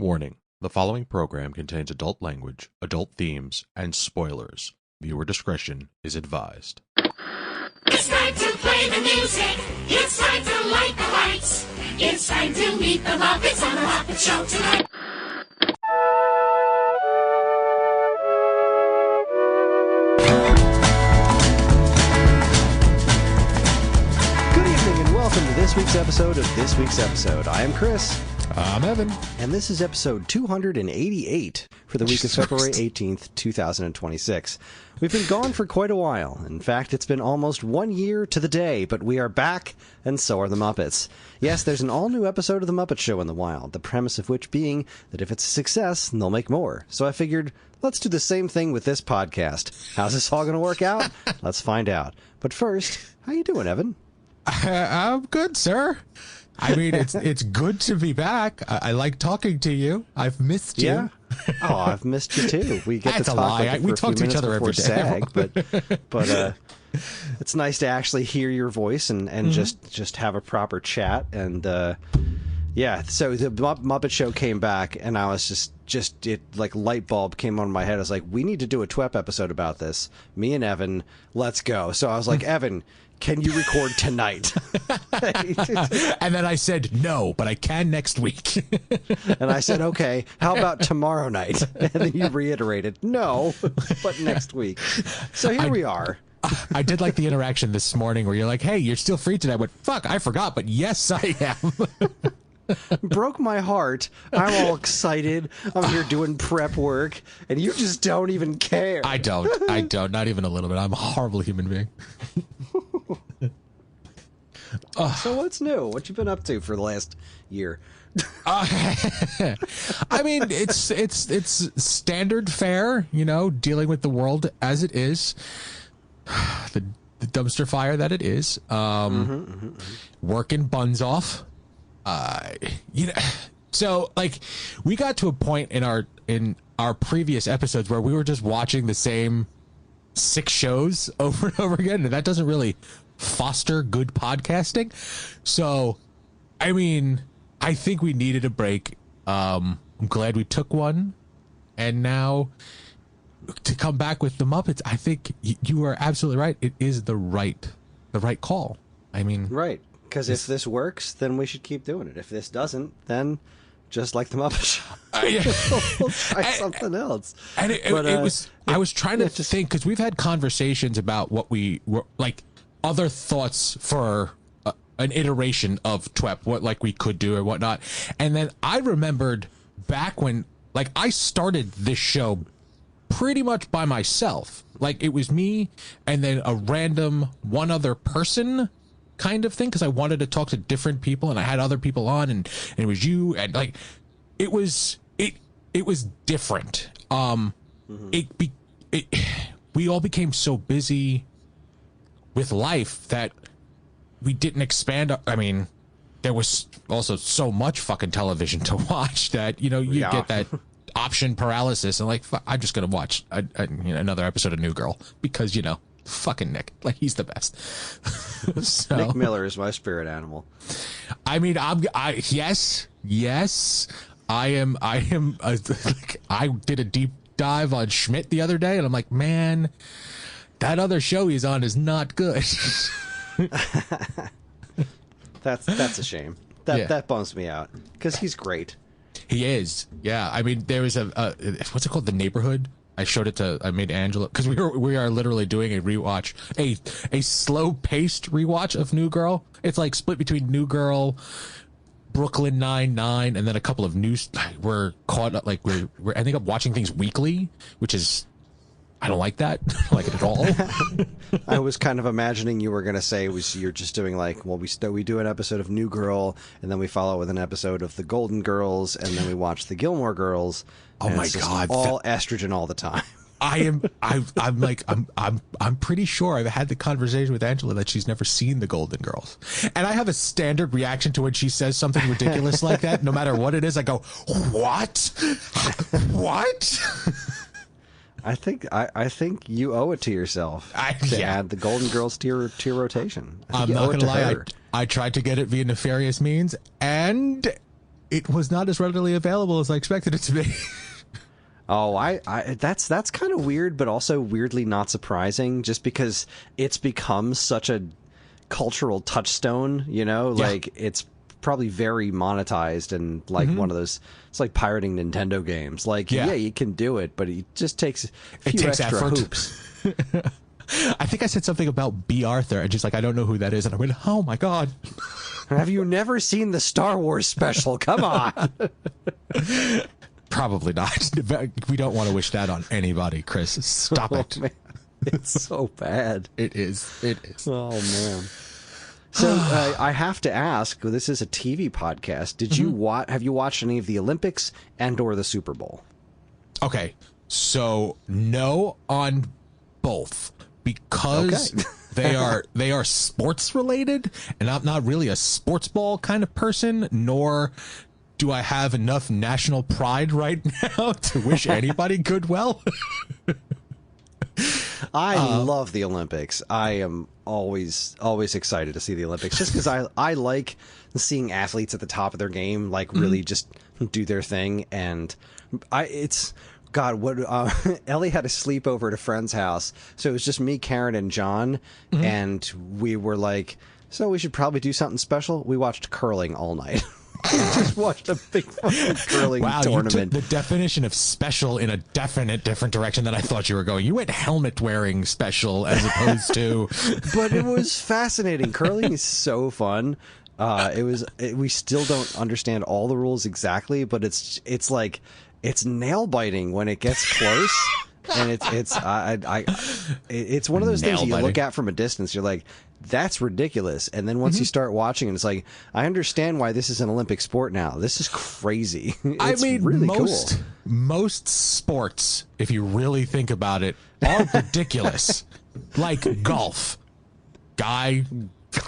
Warning: the following program contains adult language, adult themes, and spoilers. Viewer discretion is advised. It's time to play the music. It's time to light the lights. It's time to meet the Muppets on the Muppet Show tonight. Good evening and welcome to this week's episode of This Week's Episode. I am Kris. I'm Evan. And this is episode 288 for the week of February 18th, 2026. We've been gone for quite a while. In fact, it's been almost 1 year to the day, but we are back, and so are the Muppets. Yes, there's an all-new episode of The Muppet Show in the wild, the premise of which being that if it's a success, they'll make more. So I figured, let's do the same thing with this podcast. How's this all going to work out? Let's find out. But first, how you doing, Evan? I'm good, sir. I mean, it's good to be back. I like talking to you. I've missed you. Yeah. Oh, I've missed you too. We get That's to a talk lie. like We talk to each other every day. SAG, but it's nice to actually hear your voice and just have a proper chat. And yeah, so the Muppet Show came back, and I was just it like light bulb came on in my head. I was like, we need to do a TWEP episode about this. Me and Evan, let's go. So I was like, Evan, can you record tonight? And then I said, no, but I can next week. And I said, okay, how about tomorrow night? And then you reiterated, no, but next week. So here we are. I did like the interaction this morning where you're like, hey, you're still free today. I went, fuck, I forgot, but yes, I am. Broke my heart. I'm all excited. I'm here doing prep work, and you just don't even care. I don't. Not even a little bit. I'm a horrible human being. So what's new? What you been up to for the last year? I mean, it's standard fare, you know, dealing with the world as it is, the dumpster fire that it is, working buns off, you know. So like, we got to a point in our previous episodes where we were just watching the same 6 shows over and over again, and that doesn't really foster good podcasting. So, I mean, I think we needed a break. I'm glad we took one, and now to come back with the Muppets, I think you are absolutely right. It is the right call. I mean, right, because if this works, then we should keep doing it. If this doesn't, then just like the Muppet Show, we'll try something else. And it was. I was trying to think, because we've had conversations about what we were like, other thoughts for an iteration of TWEP, what like we could do or whatnot. And then I remembered back when, like, I started this show pretty much by myself. Like, it was me and then a random one other person kind of thing, because I wanted to talk to different people, and I had other people on, and it was you, and like, it was different. We all became so busy with life that we didn't expand. I mean, there was also so much fucking television to watch that, you know, you get that option paralysis, and like, I'm just gonna watch another episode of New Girl because, you know, fucking Nick, like, he's the best. So, Nick Miller is my spirit animal. I mean, yes, I am. Like, I did a deep dive on Schmidt the other day, and I'm like, man, that other show he's on is not good. That's a shame. That bums me out, because he's great. He is. Yeah. I mean, there was a what's it called? The Neighborhood. I made Angela, because we are literally doing a rewatch, a slow paced rewatch of New Girl. It's like split between New Girl, Brooklyn Nine-Nine, and then a couple of we're caught up, like we're ending up watching things weekly, which is, I don't like that. I don't like it at all. I was kind of imagining you were going to say you're just doing like, well, we do an episode of New Girl, and then we follow with an episode of The Golden Girls, and then we watch The Gilmore Girls. Oh my God! All estrogen all the time. I'm pretty sure I've had the conversation with Angela that she's never seen The Golden Girls, and I have a standard reaction to when she says something ridiculous like that. No matter what it is, I go, "What? What?" I think you owe it to yourself to add The Golden Girls to your rotation. I'm not gonna lie. I tried to get it via nefarious means, and it was not as readily available as I expected it to be. Oh, that's kind of weird, but also weirdly not surprising, just because it's become such a cultural touchstone, you know? Yeah. Like, it's probably very monetized and like one of those, it's like pirating Nintendo games. Like, yeah, you can do it, but it just takes a few extra effort. hoops. I think I said something about B. Arthur, and just like, I don't know who that is, and I went, oh my god. Have you never seen the Star Wars special? Come on. Probably not. We don't want to wish that on anybody, Chris. Stop it. Man. It's so bad. It is. It is. Oh, man. So I have to ask, this is a TV podcast. Did you have you watched any of the Olympics and or the Super Bowl? Okay. So no on both, because they are sports related, and I'm not really a sports ball kind of person, nor do I have enough national pride right now to wish anybody good well. I love the Olympics. I am always excited to see the Olympics, just because I like seeing athletes at the top of their game, like really just do their thing. And Ellie had a sleepover at a friend's house, so it was just me, Karen, and John, and we were like, so we should probably do something special. We watched curling all night. We just watched a big curling tournament. You took the definition of special in a definite different direction than I thought you were going. You went helmet wearing special as opposed to. But it was fascinating. Curling is so fun. We still don't understand all the rules exactly, but it's like it's nail biting when it gets close. And it's one of those things you look at from a distance. You're like, that's ridiculous. And then once you start watching it, it's like, I understand why this is an Olympic sport now. This is crazy. It's really cool. Most sports, if you really think about it, are ridiculous. Like golf. Guy,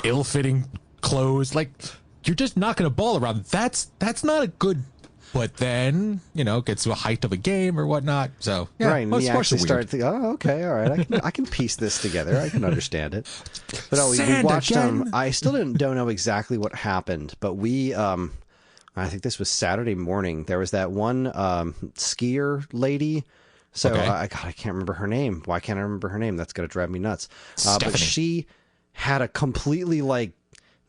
ill-fitting clothes. Like, you're just knocking a ball around. That's not a good. But then, gets to a height of a game or whatnot. So, yeah, right, and you actually start thinking, oh, okay, all right, I can piece this together. I can understand it. But we watched I still don't know exactly what happened, but I think this was Saturday morning. There was that one skier lady. So I can't remember her name. Why can't I remember her name? That's going to drive me nuts. But she had a completely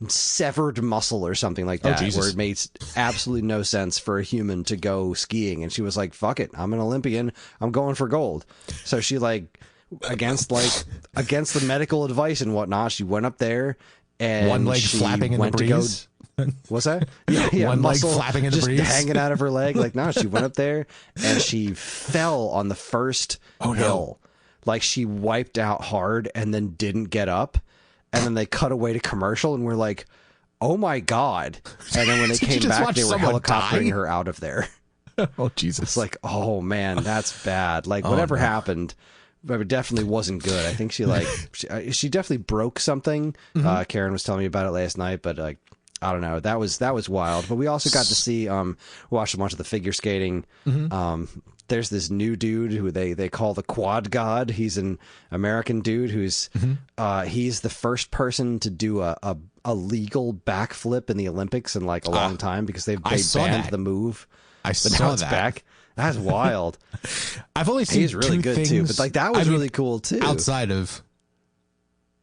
severed muscle or something like that, where it made absolutely no sense for a human to go skiing, and she was like, fuck it, I'm an Olympian, I'm going for gold. So she against the medical advice and whatnot, she went up there and one leg flapping in the breeze. What's that? Yeah, one leg flapping in the breeze, hanging out of her leg. She went up there and she fell on the first hill. She wiped out hard and then didn't get up. And then they cut away to commercial, and we're like, oh, my God. And then when they came back, they were helicoptering her out of there. Oh, Jesus. It's like, oh, man, that's bad. Whatever happened, but it definitely wasn't good. I think she definitely broke something. Karen was telling me about it last night, but I don't know. That was wild. But we also got to see, watch a bunch of the figure skating. There's this new dude who they call the Quad God. He's an American dude who's he's the first person to do a legal backflip in the Olympics in a long time, because they banned the move. I saw that. Back. That's wild. I've only seen he's really good too, but that was really cool too. Outside of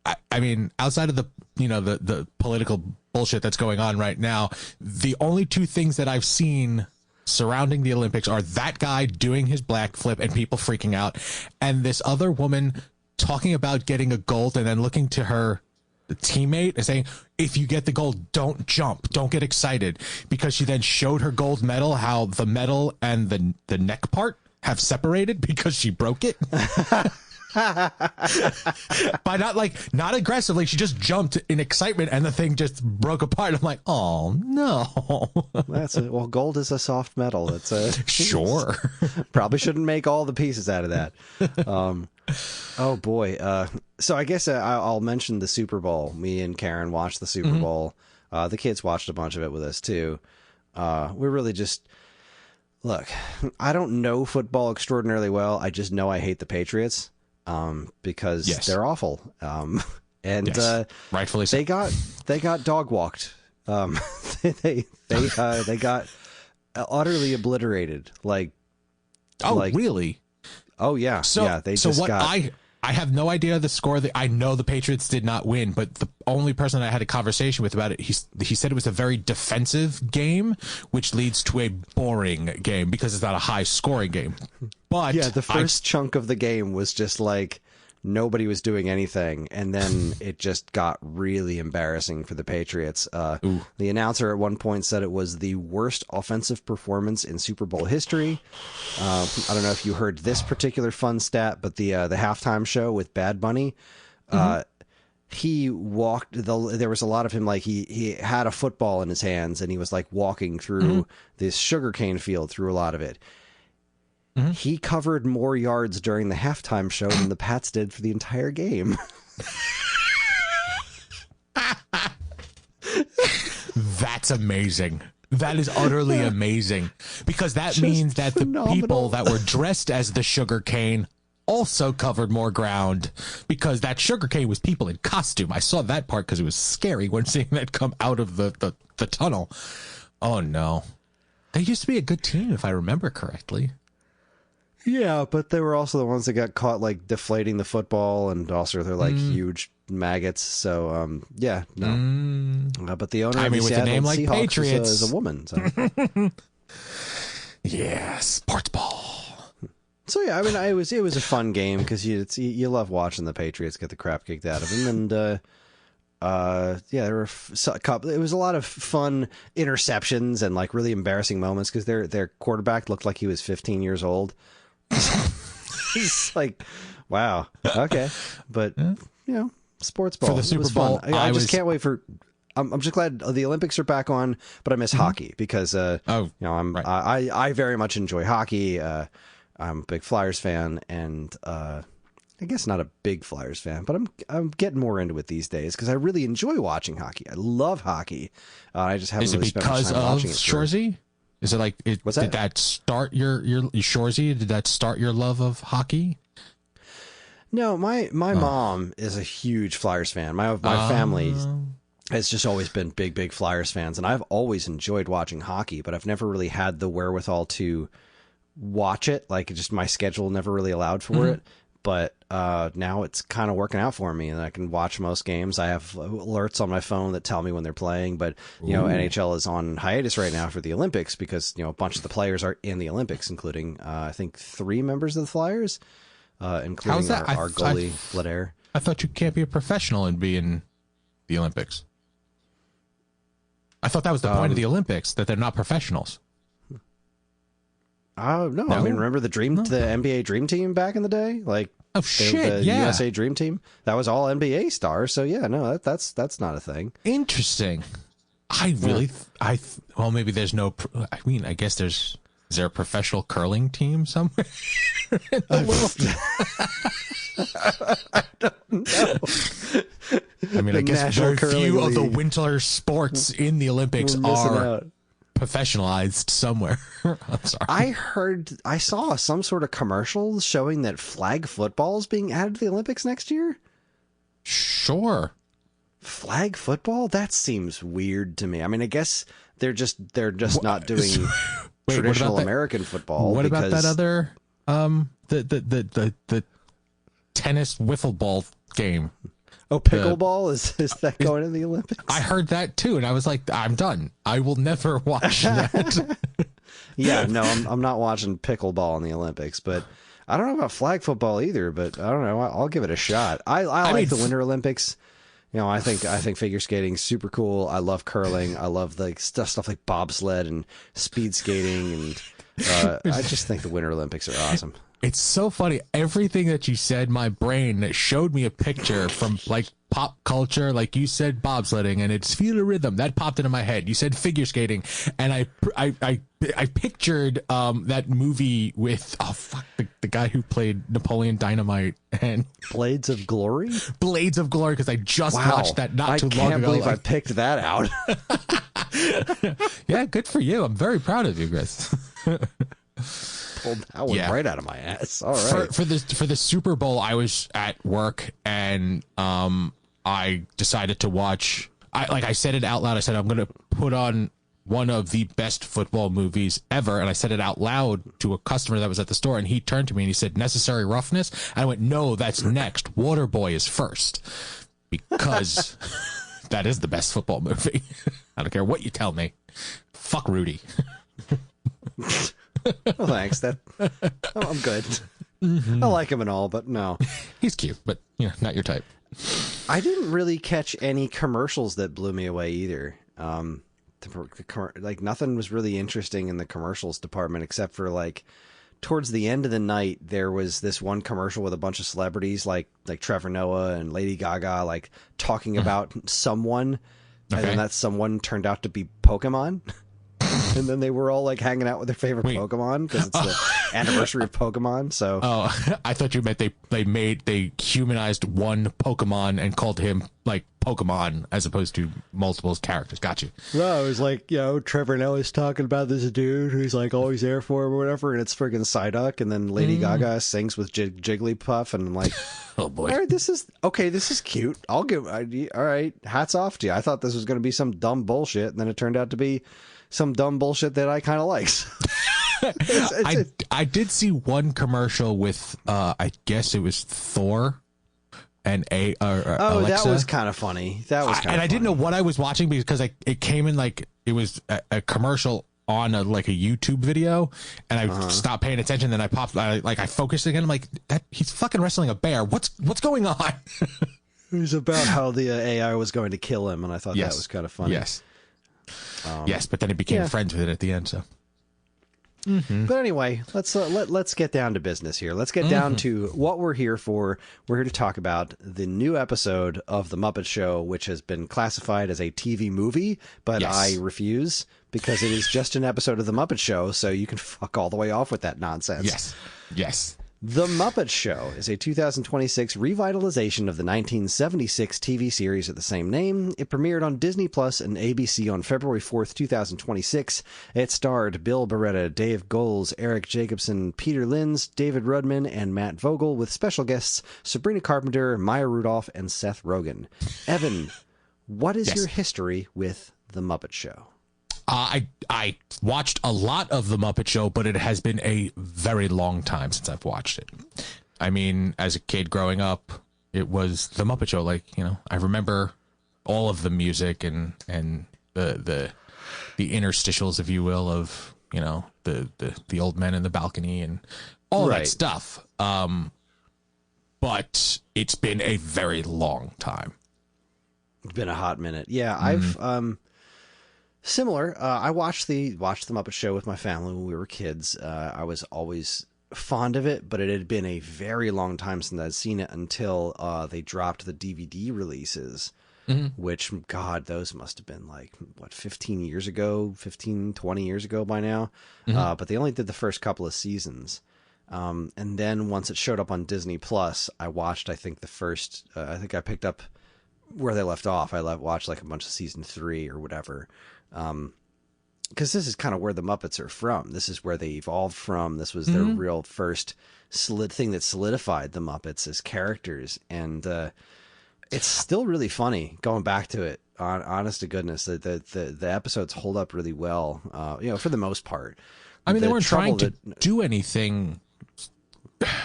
the the political bullshit that's going on right now, the only two things that I've seen surrounding the Olympics are that guy doing his black flip and people freaking out, and this other woman talking about getting a gold and then looking to her teammate and saying, if you get the gold, don't jump, don't get excited, because she then showed her gold medal, how the medal and the neck part have separated because she broke it. By not aggressively, she just jumped in excitement and the thing just broke apart. I'm like, oh no. Gold is a soft metal. It's sure. Probably shouldn't make all the pieces out of that. Oh boy. So I guess I'll mention the Super Bowl. Me and Karen watched the Super Bowl. The kids watched a bunch of it with us too. We're really just, look, I don't know football extraordinarily well. I just know I hate the Patriots. Because they're awful. And rightfully so. They got dog walked. They got utterly obliterated. Like, really? Oh yeah, So they so just what got. I have no idea the score. I know the Patriots did not win, but the only person I had a conversation with about it, he said it was a very defensive game, which leads to a boring game because it's not a high scoring game. But Yeah, the first chunk of the game was just like nobody was doing anything, and then it just got really embarrassing for the Patriots. The announcer at one point said it was the worst offensive performance in Super Bowl history. I don't know if you heard this particular fun stat, but the halftime show with Bad Bunny, he walked. There was a lot of him, like he had a football in his hands, and he was like walking through this sugarcane field through a lot of it. He covered more yards during the halftime show than the Pats did for the entire game. That's amazing. That is utterly amazing, because that means that phenomenal. the people that were dressed as the sugar cane also covered more ground, because that sugar cane was people in costume. I saw that part because it was scary when seeing that come out of the tunnel. Oh no. They used to be a good team, if I remember correctly. Yeah, but they were also the ones that got caught like deflating the football, and also they're like huge maggots. So yeah, no. But the owner of the with a Seattle name like Seahawks Patriots is a woman. So. Yeah, sports ball. So yeah, I mean, it was a fun game because you love watching the Patriots get the crap kicked out of them, and yeah, there were it was a lot of fun interceptions and like really embarrassing moments because their quarterback looked like he was 15 years old. It's like, wow, okay, but you know, sports ball For the Super Bowl, I just can't wait for. I'm just glad the Olympics are back on, but I miss hockey because you know I very much enjoy hockey. I'm a big Flyers fan, and I guess not a big Flyers fan, but I'm getting more into it these days because I really enjoy watching hockey. I love hockey. I just haven't really spent much time watching it. Is it because of Shoresy? Is it like did that start your Shoresy? Did that start your love of hockey? No, my mom is a huge Flyers fan. My family has just always been big Flyers fans, and I've always enjoyed watching hockey, but I've never really had the wherewithal to watch it. Like, just my schedule never really allowed for it. But now it's kind of working out for me, and I can watch most games. I have alerts on my phone that tell me when they're playing. But you know, NHL is on hiatus right now for the Olympics because you know a bunch of the players are in the Olympics, including I think 3 members of the Flyers, including our goalie Vladair. I thought you can't be a professional and be in the Olympics. I thought that was the point of the Olympics, that they're not professionals. No, I mean, remember the NBA Dream Team back in the day? Like, the USA Dream Team? That was all NBA stars. So yeah, no, that's not a thing. Interesting. Well, maybe there's no. I mean, I guess is there a professional curling team somewhere in the world? I don't know. I mean, I guess very few of the winter sports in the Olympics are professionalized somewhere. I'm sorry. I saw some sort of commercial showing that flag football is being added to the Olympics next year. Sure. Flag football? That seems weird to me. I mean, I guess they're just not doing traditional American football. What about that other the tennis wiffle ball game? Oh, pickleball? Is that going in the Olympics? I heard that too, and I was like, I'm done. I will never watch that. Yeah, no, I'm not watching pickleball in the Olympics, but I don't know about flag football either, but I don't know. I'll give it a shot. I like the Winter Olympics. You know, I think figure skating is super cool. I love curling. I love like stuff like bobsled and speed skating, and I just think the Winter Olympics are awesome. It's so funny. Everything that you said, my brain showed me a picture from like pop culture. Like you said bobsledding, and it's Feel a Rhythm. That popped into my head. You said figure skating, and I pictured that movie with the guy who played Napoleon Dynamite and Blades of Glory. Blades of Glory, because I just watched that not too long ago. I can't believe I picked that out. Yeah, good for you. I'm very proud of you, Chris. Pulled that one right out of my ass. All right. For the Super Bowl, I was at work, and I decided to watch. I said it out loud. I said I'm going to put on one of the best football movies ever. And I said it out loud to a customer that was at the store, and he turned to me and he said, Necessary Roughness? And I went, no, that's next. Waterboy is first. Because that is the best football movie. I don't care what you tell me. Fuck Rudy. Well, thanks. I'm good. I like him and all, but no. He's cute, but not your type. I didn't really catch any commercials that blew me away either. Like nothing was really interesting in the commercials department except for like towards the end of the night there was this one commercial with a bunch of celebrities like Trevor Noah and Lady Gaga like talking about someone, and then that someone turned out to be Pokemon. And then they were all like hanging out with their favorite Pokemon because it's the anniversary of Pokemon. So I thought you meant they humanized one Pokemon and called him like Pokemon as opposed to multiple characters. Got you. No, it was like, Trevor Noah's talking about this dude who's like always there for him or whatever, and it's friggin' Psyduck, and then Lady Gaga sings with Jigglypuff, and I'm like, oh boy, all right, this is cute. All right, hats off to you. I thought this was going to be some dumb bullshit, and then it turned out to be some dumb bullshit that I kind of likes. I did see one commercial with I guess it was Thor and Alexa. That was kind of funny. I didn't know what I was watching because it came in like it was a commercial on a YouTube video, and I stopped paying attention. Then I focused again. I'm like, he's fucking wrestling a bear. What's going on? It was about how the AI was going to kill him, and I thought that was kind of funny. Yes. Yes, but then it became friends with it at the end. So, But anyway, let's get down to business here. Let's get down to what we're here for. We're here to talk about the new episode of The Muppet Show, which has been classified as a TV movie, but I refuse because it is just an episode of The Muppet Show, so you can fuck all the way off with that nonsense. Yes. The Muppet Show is a 2026 revitalization of the 1976 TV series of the same name. It premiered on Disney Plus and ABC on February 4th, 2026. It starred Bill Beretta, Dave Goelz, Eric Jacobson, Peter Linz, David Rudman, and Matt Vogel, with special guests Sabrina Carpenter, Maya Rudolph, and Seth Rogen. Evan, what is your history with The Muppet Show? I watched a lot of The Muppet Show, but it has been a very long time since I've watched it. I mean, as a kid growing up, it was The Muppet Show. Like, I remember all of the music and the interstitials, if you will, of, the old men in the balcony and all that stuff. But it's been a very long time. It's been a hot minute. Yeah, I've similar. I watched the Muppet Show with my family when we were kids. I was always fond of it, but it had been a very long time since I'd seen it until they dropped the DVD releases, which, God, those must have been like, 20 years ago by now. But they only did the first couple of seasons. And then once it showed up on Disney Plus, I watched, I think I picked up where they left off. I watched like a bunch of season 3 or whatever. Because this is kind of where the Muppets are from. This is where they evolved from. This was their real first thing that solidified the Muppets as characters. And it's still really funny going back to it. Honest to goodness, the episodes hold up really well, for the most part. I mean, they weren't trying to do anything.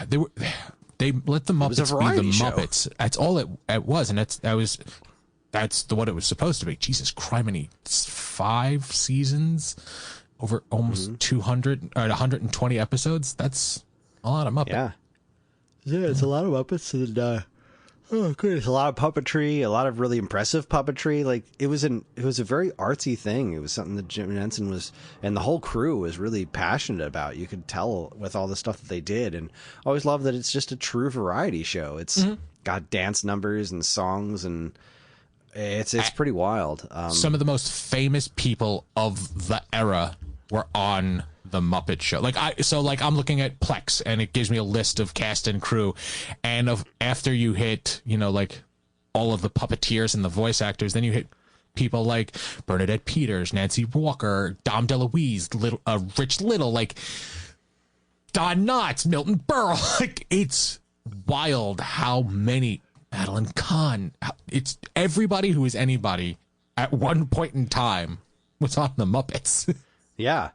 They let the Muppets be the Muppets. That's all it was, and that's what it was supposed to be. Jesus criminy, 5 seasons over almost 200 or 120 episodes. That's a lot of Muppets. Yeah, it's a lot of Muppets, and it's a lot of puppetry, a lot of really impressive puppetry. Like it was a very artsy thing. It was something that Jim Henson and the whole crew was really passionate about. You could tell with all the stuff that they did, and I always love that it's just a true variety show. It's got dance numbers and songs, and it's pretty wild. Some of the most famous people of the era were on the Muppet Show. I'm looking at Plex, and it gives me a list of cast and crew, and after you hit, all of the puppeteers and the voice actors, then you hit people like Bernadette Peters, Nancy Walker, Dom DeLuise, Rich Little, Don Knotts, Milton Berle. It's wild how many. Madeline Kahn. It's everybody who is anybody at one point in time was on the Muppets. Yeah.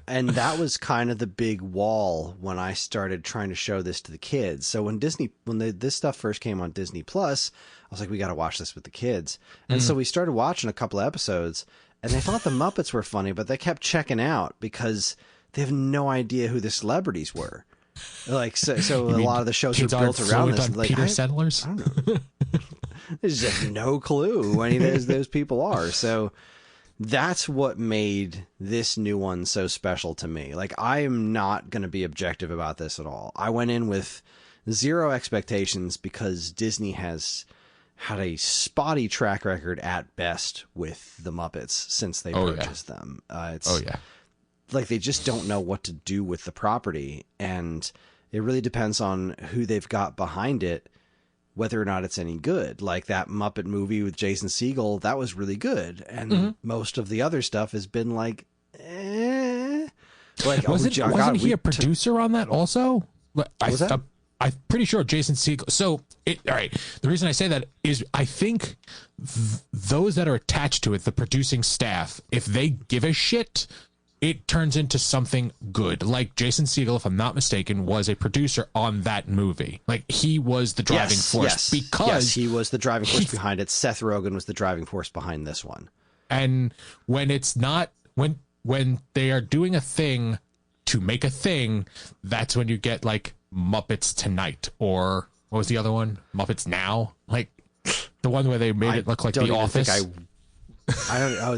And that was kind of the big wall when I started trying to show this to the kids. So when this stuff first came on Disney Plus, I was like, we got to watch this with the kids. And so we started watching a couple of episodes, and they thought the Muppets were funny, but they kept checking out because they have no idea who the celebrities were. Like, so a lot of the shows are built around this. Like, Peter Settlers? I don't know. There's just no clue who any of those people are. So that's what made this new one so special to me. Like, I am not going to be objective about this at all. I went in with zero expectations because Disney has had a spotty track record at best with the Muppets since they purchased them. Like, they just don't know what to do with the property, and it really depends on who they've got behind it, whether or not it's any good. Like that Muppet movie with Jason Segel, that was really good. And most of the other stuff has been like, eh. Like, wasn't he a producer on that also? I'm pretty sure Jason Segel. So, all right. The reason I say that is I think those that are attached to it, the producing staff, if they give a shit, it turns into something good. Like Jason Segel, if I'm not mistaken, was a producer on that movie. Like, he was the driving force because he was the driving force behind it. Seth Rogen was the driving force behind this one. And when it's not, when they are doing a thing to make a thing, that's when you get like Muppets Tonight, or what was the other one? Muppets Now, like the one where they made it look like The Office. I don't know.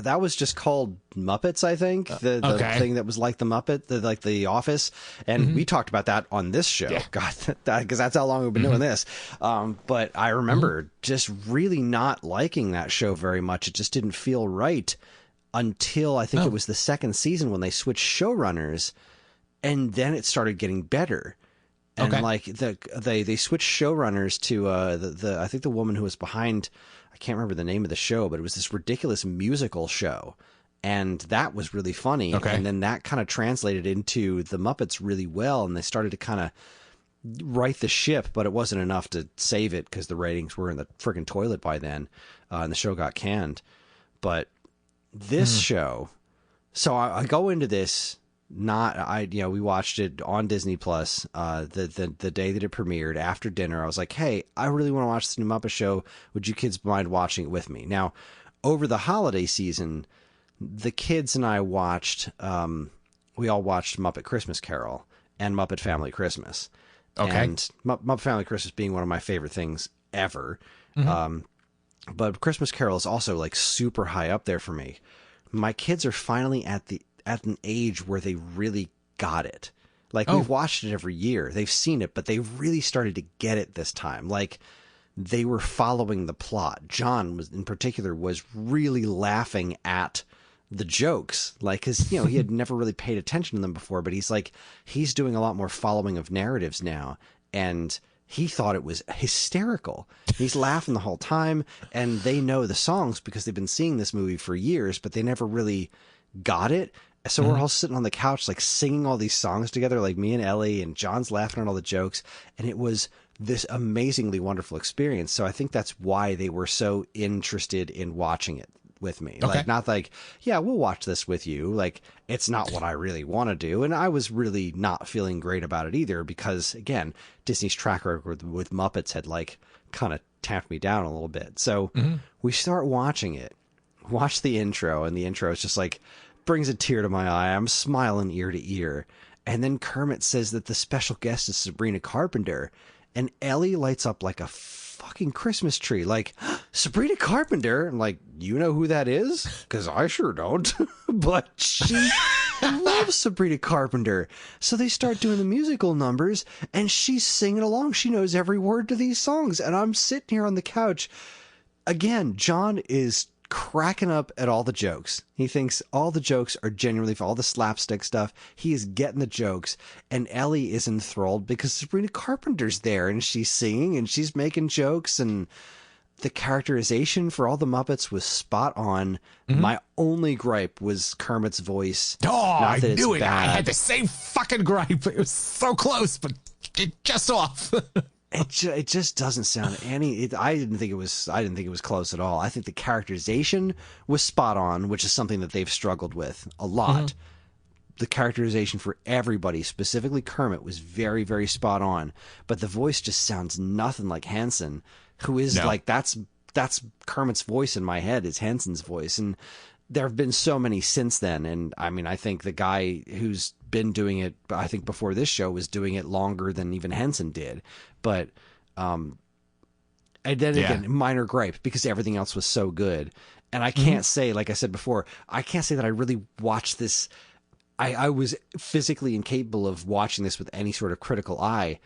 That was just called Muppets, I think. The thing that was like the Muppet, like the Office. And we talked about that on this show. Yeah. God, because that's how long we've been doing this. But I remember just really not liking that show very much. It just didn't feel right until I think it was the second season when they switched showrunners, and then it started getting better. And like they switched showrunners to I think the woman who was behind, I can't remember the name of the show, but it was this ridiculous musical show, and that was really funny. And then that kind of translated into the Muppets really well, and they started to kind of right the ship, but it wasn't enough to save it because the ratings were in the freaking toilet by then, and the show got canned. But this show, so I go into this. We watched it on Disney Plus the day that it premiered after dinner. I was like, hey, I really want to watch this new Muppet Show. Would you kids mind watching it with me? Now, over the holiday season, the kids and I watched, we all watched Muppet Christmas Carol and Muppet Family Christmas. And Muppet Family Christmas being one of my favorite things ever. But Christmas Carol is also like super high up there for me. My kids are finally at an age where they really got it. Like, we've watched it every year. They've seen it, but they really started to get it this time. Like, they were following the plot. John in particular was really laughing at the jokes. Like, cause he had never really paid attention to them before, but he's doing a lot more following of narratives now. And he thought it was hysterical. He's laughing the whole time, and they know the songs because they've been seeing this movie for years, but they never really got it. So we're all sitting on the couch, like singing all these songs together, like me and Ellie, and John's laughing at all the jokes. And it was this amazingly wonderful experience. So I think that's why they were so interested in watching it with me. Like, not like, yeah, we'll watch this with you. Like, it's not what I really want to do. And I was really not feeling great about it either, because again, Disney's track record with Muppets had like kind of tamped me down a little bit. So we start watching it, watch the intro, and the intro is just like, brings a tear to my eye. I'm smiling ear to ear. And then Kermit says that the special guest is Sabrina Carpenter, and Ellie lights up like a fucking Christmas tree. Like, Sabrina Carpenter? I'm like, you know who that is? Because I sure don't. But she loves Sabrina Carpenter. So they start doing the musical numbers, and she's singing along. She knows every word to these songs. And I'm sitting here on the couch. Again, John is cracking up at all the jokes. He thinks all the jokes are genuinely, for all the slapstick stuff, he is getting the jokes. And Ellie is enthralled because Sabrina Carpenter's there, and she's singing and she's making jokes, and the characterization for all the Muppets was spot on. My only gripe was Kermit's voice. I knew it. Bad. I had the same fucking gripe. It was so close, but just off. It just doesn't sound I didn't think it was close at all. I think the characterization was spot on, which is something that they've struggled with a lot. The characterization for everybody, specifically Kermit, was very, very spot on. But the voice just sounds nothing like Henson, who is like, that's Kermit's voice in my head, is Henson's voice. And there have been so many since then. And I mean, I think the guy who's been doing it, I think before this show, was doing it longer than even Henson did. But, and then again, minor gripe, because everything else was so good. And I can't say, like I said before, I can't say that I really watched this. I was physically incapable of watching this with any sort of critical eye,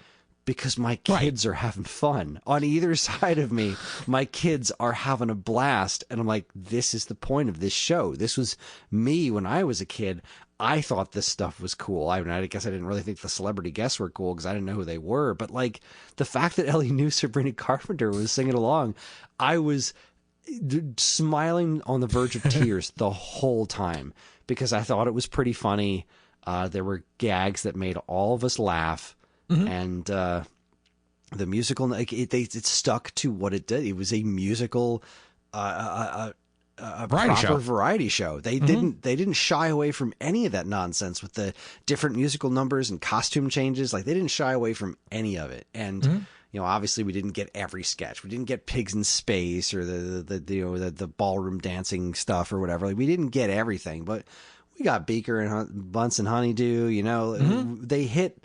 because my kids are having fun on either side of me. My kids are having a blast. And I'm like, this is the point of this show. This was me when I was a kid. I thought this stuff was cool. I mean, I guess I didn't really think the celebrity guests were cool because I didn't know who they were. But like the fact that Ellie knew Sabrina Carpenter was singing along, I was smiling on the verge of tears the whole time, because I thought it was pretty funny. There were gags that made all of us laugh. And the musical, like, it stuck to what it did. It was a musical, a variety show. They didn't shy away from any of that nonsense with the different musical numbers and costume changes. Like, they didn't shy away from any of it. And you know, obviously we didn't get every sketch. We didn't get Pigs in Space or the ballroom dancing stuff or whatever. Like, we didn't get everything, but we got Beaker and Bunce and Honeydew. You know, they hit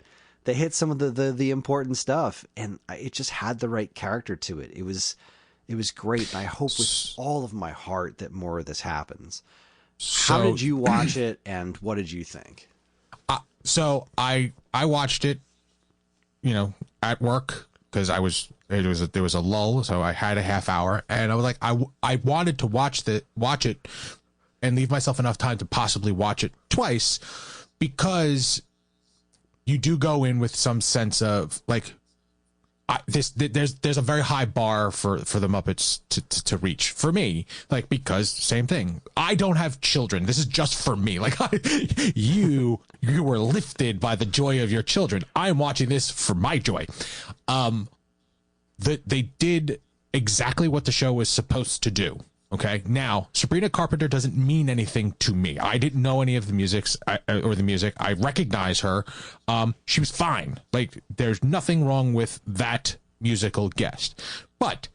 some of the important stuff, and it just had the right character to it. It was great. And I hope with all of my heart that more of this happens. So, how did you watch it, and what did you think? So I watched it, you know, at work, because there was a lull, so I had a half hour, and I was like, I wanted to watch it and leave myself enough time to possibly watch it twice, because you do go in with some sense of like, there's a very high bar for the Muppets to reach for me, like, because same thing. I don't have children. This is just for me. Like, you were lifted by the joy of your children. I am watching this for my joy. They did exactly what the show was supposed to do. Okay. Now, Sabrina Carpenter doesn't mean anything to me. I didn't know any of the music. I recognize her. She was fine. Like, there's nothing wrong with that musical guest. But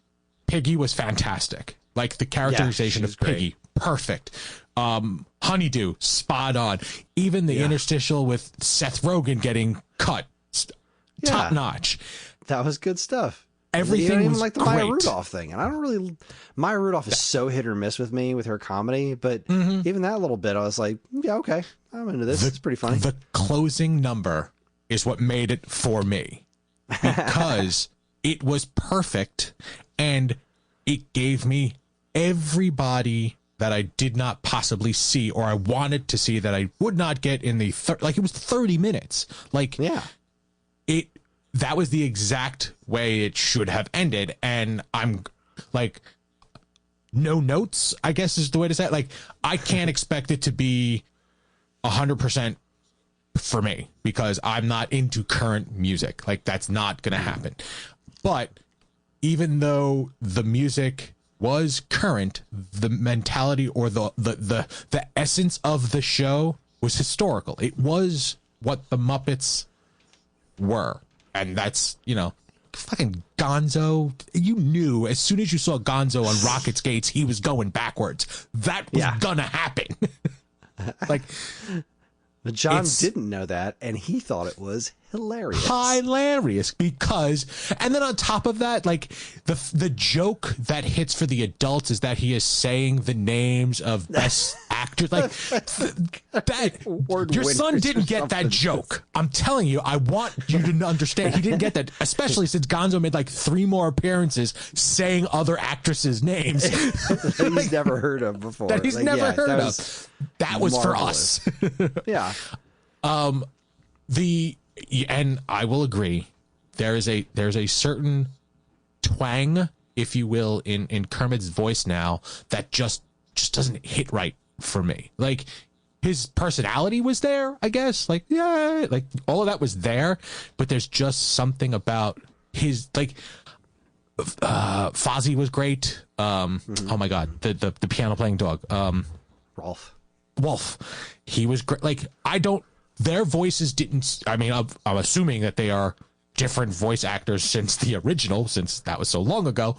Piggy was fantastic. Like, the characterization of Piggy, perfect. Honeydew, spot on. Even the interstitial with Seth Rogen getting cut, top notch. That was good stuff. Everything you don't even was like the great. Maya Rudolph thing, and I don't really. Maya Rudolph is so hit or miss with me with her comedy, but even that little bit, I was like, yeah, okay, I'm into this. It's pretty funny. The closing number is what made it for me, because it was perfect, and it gave me everybody that I did not possibly see, or I wanted to see, that I would not get in the like, it was 30 minutes. Like, that was the exact way it should have ended. And I'm like, no notes, I guess is the way to say it. Like, I can't expect it to be 100% for me, because I'm not into current music. Like, that's not going to happen. But even though the music was current, the mentality or the essence of the show was historical. It was what the Muppets were. And that's, you know, fucking Gonzo. You knew as soon as you saw Gonzo on rocket skates, he was going backwards. That was gonna happen. Like, but John didn't know that, and he thought it was hilarious. Hilarious, because, and then on top of that, like, the joke that hits for the adults is that he is saying the names of best actors. Like, your son didn't get that joke. I'm telling you, I want you to understand, he didn't get that, especially since Gonzo made like 3 more appearances saying other actors' names that he's never heard of before. That he's never heard of. That was marvelous. For us. Yeah. And I will agree, there's a certain twang, if you will, in Kermit's voice now that just doesn't hit right for me. Like, his personality was there, I guess. Like, yeah, like all of that was there, but there's just something about his like Fozzie was great. Oh my God, the piano playing dog. Wolf. He was great. Like their voices didn't. I mean, I'm assuming that they are different voice actors since the original, since that was so long ago.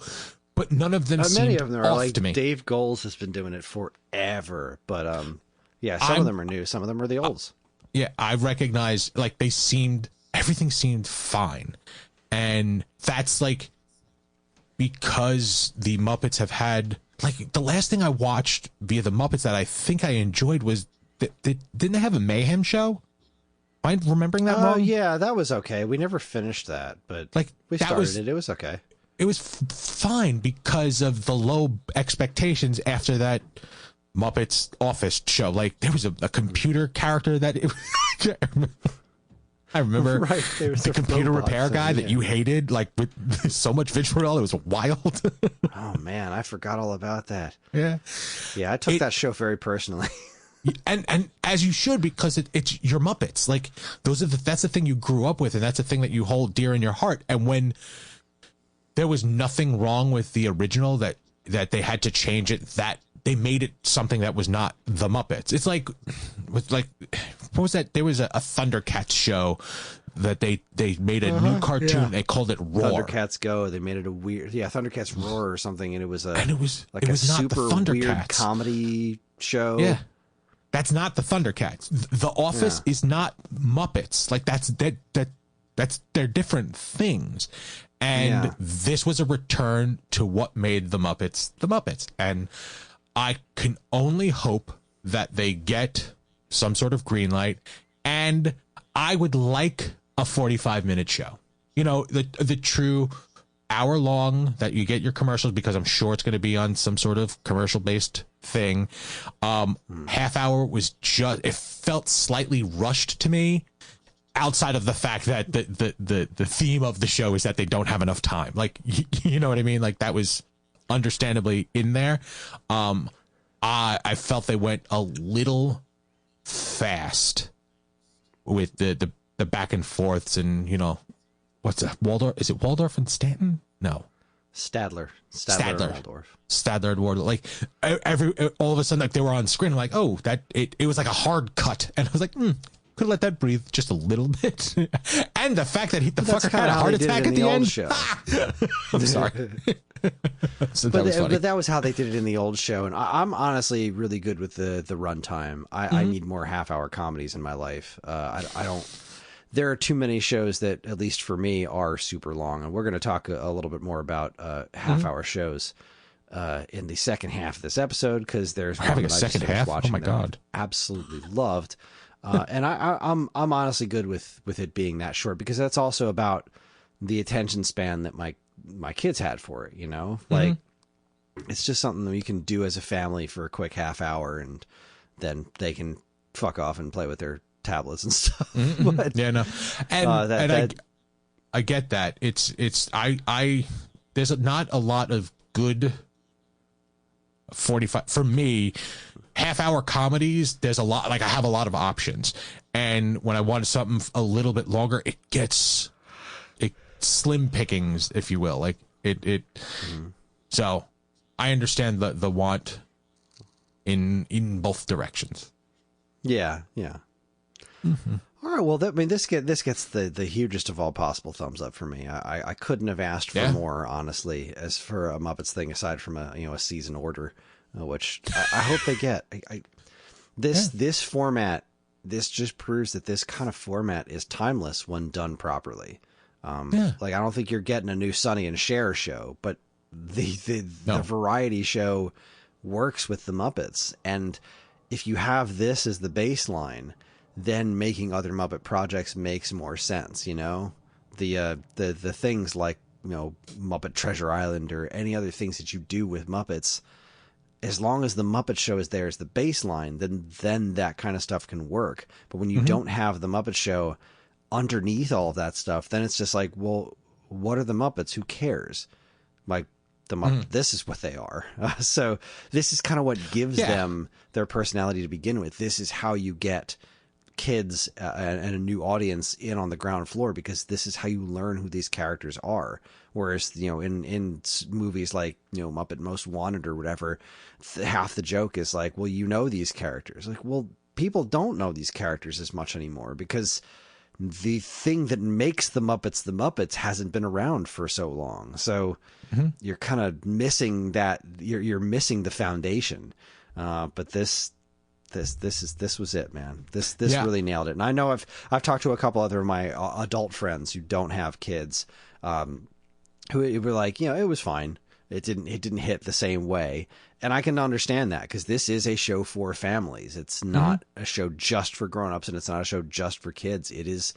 But none of them seemed many of them are off like to me. Dave Goelz has been doing it forever, but yeah, some of them are new, some of them are the olds. Yeah, I recognize like everything seemed fine, and that's like because the Muppets have had like the last thing I watched via the Muppets that I think I enjoyed was didn't they have a Mayhem show? Am I remembering that wrong? Yeah, that was okay. We never finished that, but like we started it. It was okay. It was fine because of the low expectations after that Muppets Office show. Like there was a computer character that I remember right, the computer repair guy that you hated, like with so much vitriol. It was wild. Oh man, I forgot all about that. Yeah, I took that show very personally. And as you should, because it's your Muppets. Like that's the thing you grew up with, and that's the thing that you hold dear in your heart. And when there was nothing wrong with the original that they had to change it, that they made it something that was not the Muppets. It's like what was that? There was a Thundercats show that they made a new cartoon. Yeah. They called it Roar. Thundercats Go. They made it a weird, Thundercats Roar or something, and it was like it was a super not the weird comedy show. Yeah. That's not the Thundercats. The Office is not Muppets. Like that's they're different things. And this was a return to what made the Muppets. And I can only hope that they get some sort of green light. And I would like a 45-minute show. You know, the true hour long that you get your commercials, because I'm sure it's going to be on some sort of commercial based thing. Half hour was it felt slightly rushed to me, outside of the fact that the theme of the show is that they don't have enough time. Like, you know what I mean? Like that was understandably in there. I felt they went a little fast with the back and forths, and you know, what's that? Waldorf? Is it Waldorf and Stanton? No. Stadler and Waldorf. Stadler and Waldorf. Like all of a sudden, like they were on screen. I'm like, oh, that it was like a hard cut, and I was like, could have let that breathe just a little bit. And the fact that the fucker had a heart attack at the end. Show. I'm sorry. But that was how they did it in the old show, and I'm honestly really good with the runtime. I need more half-hour comedies in my life. I don't. There are too many shows that, at least for me, are super long, and we're going to talk a little bit more about half-hour shows in the second half of this episode, because there's having a second half. Oh my God! Absolutely loved, and I'm honestly good with it being that short, because that's also about the attention span that my kids had for it. You know, like it's just something that you can do as a family for a quick half hour, and then they can fuck off and play with their tablets and stuff. But, yeah, no, and I get that. I there's not a lot of good 45 for me half-hour comedies. There's a lot, like I have a lot of options, and when I want something a little bit longer, it slim pickings, if you will. Like it. So I understand the want in both directions. Yeah. All right, well, this gets the hugest of all possible thumbs up for me. I couldn't have asked for more, honestly, as for a Muppets thing, aside from a season order, which I hope they get. This format, this just proves that this kind of format is timeless when done properly. Like, I don't think you're getting a new Sonny and Cher show, but the variety show works with the Muppets, and if you have this as the baseline, then making other Muppet projects makes more sense. You know, the things like, you know, Muppet Treasure Island or any other things that you do with Muppets, as long as the Muppet Show is there as the baseline, then that kind of stuff can work. But when you don't have the Muppet Show underneath all of that stuff, then it's just like, well, what are the Muppets? Who cares? Like, the Muppet, this is what they are. So this is kind of what gives them their personality to begin with. This is how you get kids and a new audience in on the ground floor, because this is how you learn who these characters are. Whereas, in movies like, Muppet Most Wanted or whatever, half the joke is like, well, these characters. Like, well, people don't know these characters as much anymore because the thing that makes the Muppets hasn't been around for so long. So you're kind of missing that. You're missing the foundation. But this was it, man. This really nailed it. And I know I've talked to a couple other of my adult friends who don't have kids, who were like, it was fine. It didn't hit the same way. And I can understand that, because this is a show for families. It's not a show just for grown-ups, and it's not a show just for kids. It's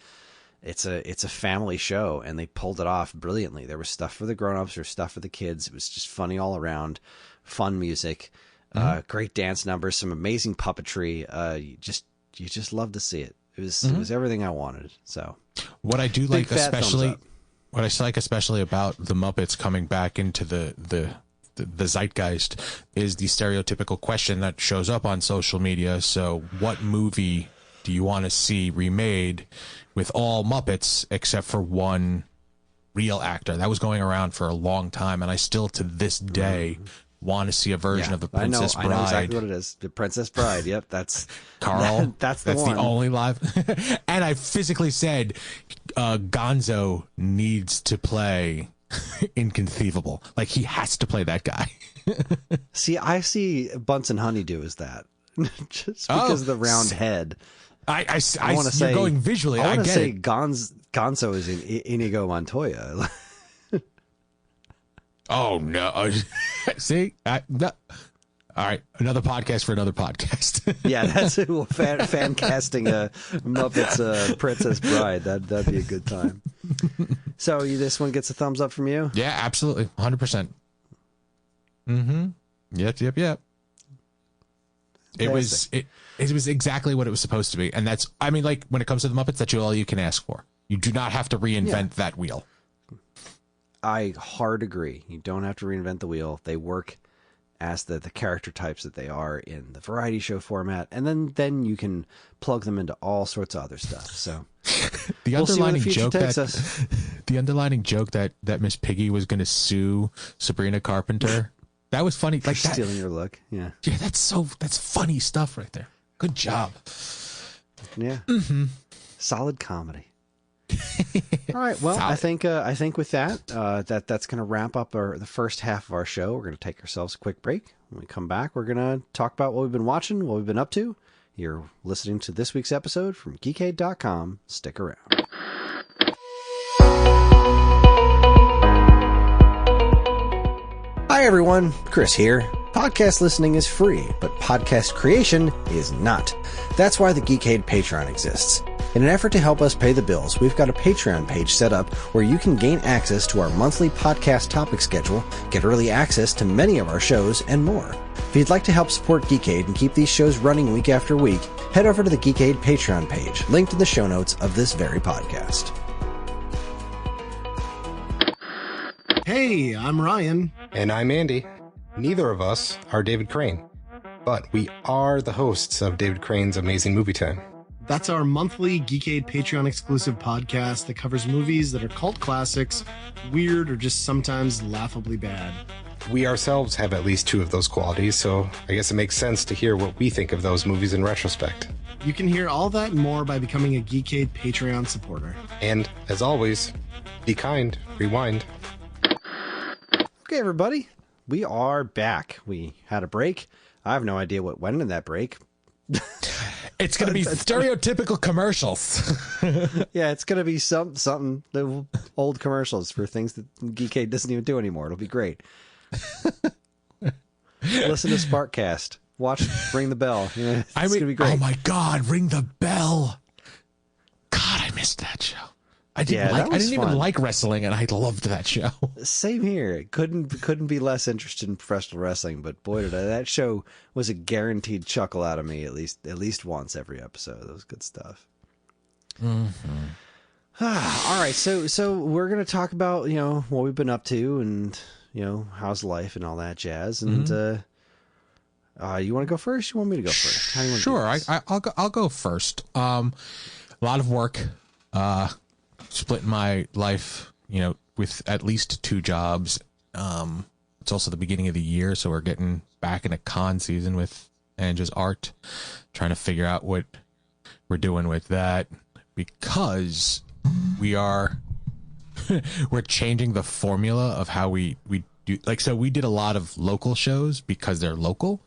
a family show, and they pulled it off brilliantly. There was stuff for the grown-ups, there was stuff for the kids. It was just funny all around, fun music, great dance numbers, some amazing puppetry. You just love to see it. It was everything I wanted. So what I do like especially about the Muppets coming back into the zeitgeist is the stereotypical question that shows up on social media. So what movie do you want to see remade with all Muppets except for one real actor? That was going around for a long time, and I still to this day want to see a version of the Princess Bride. I know exactly what it is. The Princess Bride. Yep, that's Carl. That's the only live. And I physically said Gonzo needs to play Inconceivable. Like, he has to play that guy. I see Bunsen Honeydew as that, just because of the round head. I want to say, going visually. I want to say Gonzo is Inigo Montoya. Oh no! See, no. All right, another podcast for another podcast. Yeah, that's fan casting Muppets Princess Bride. That'd be a good time. So this one gets a thumbs up from you? Yeah, absolutely, 100%. Yep. It was exactly what it was supposed to be, and that's, I mean, like, when it comes to the Muppets, that's all you can ask for. You do not have to reinvent that wheel. I hard agree. You don't have to reinvent the wheel. They work as the character types that they are in the variety show format, and then you can plug them into all sorts of other stuff. So the underlining joke that Miss Piggy was going to sue Sabrina Carpenter, that was funny. Like, stealing your look. Yeah, that's funny stuff right there. Good job. Yeah, solid comedy. All right. Well, I think with that, that's going to wrap up the first half of our show. We're going to take ourselves a quick break. When we come back, we're going to talk about what we've been watching, what we've been up to. You're listening to this week's episode from Geekade.com. Stick around. Hi, everyone. Kris here. Podcast listening is free, but podcast creation is not. That's why the Geekade Patreon exists. In an effort to help us pay the bills, we've got a Patreon page set up where you can gain access to our monthly podcast topic schedule, get early access to many of our shows, and more. If you'd like to help support Geekade and keep these shows running week after week, head over to the Geekade Patreon page, linked in the show notes of this very podcast. Hey, I'm Ryan. And I'm Andy. Neither of us are David Crane, but we are the hosts of David Crane's Amazing Movie Time. That's our monthly Geekade Patreon exclusive podcast that covers movies that are cult classics, weird, or just sometimes laughably bad. We ourselves have at least two of those qualities, so I guess it makes sense to hear what we think of those movies in retrospect. You can hear all that and more by becoming a Geekade Patreon supporter. And, as always, be kind, rewind. Okay, everybody, we are back. We had a break. I have no idea what went in that break. It's going to be stereotypical commercials. Yeah, it's going to be something, the old commercials for things that Geekade doesn't even do anymore. It'll be great. Listen to Sparkcast. Watch Ring the Bell. It's going to be great. Oh my God, Ring the Bell. God, I missed that show. I didn't even like wrestling, and I loved that show. Same here. It couldn't be less interested in professional wrestling, but boy, that show was a guaranteed chuckle out of me at least once every episode. That was good stuff. All right, so we're gonna talk about what we've been up to and how's life and all that jazz. And You want to go first? You want me to go first? How do you want Sure, to do this? I'll go first. A lot of work, split my life, with at least 2 jobs. It's also the beginning of the year, so we're getting back into con season with Anja's art, trying to figure out what we're doing with that, because we're changing the formula of how we do. Like, so we did a lot of local shows because they're local,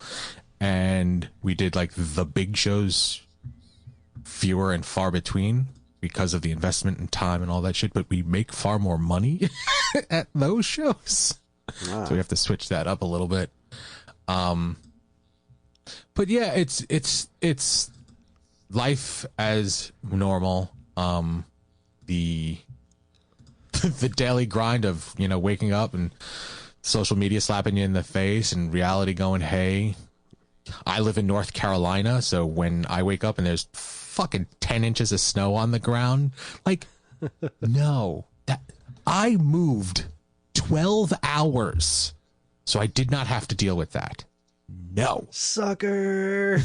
and we did like the big shows fewer and far between because of the investment and time and all that shit, but we make far more money at those shows. So we have to switch that up a little bit. But yeah, it's life as normal. The daily grind of, waking up and social media slapping you in the face and reality going, hey, I live in North Carolina, so when I wake up and there's fucking 10 inches of snow on the ground, like, no, that I moved 12 hours, so I did not have to deal with that. No. Sucker.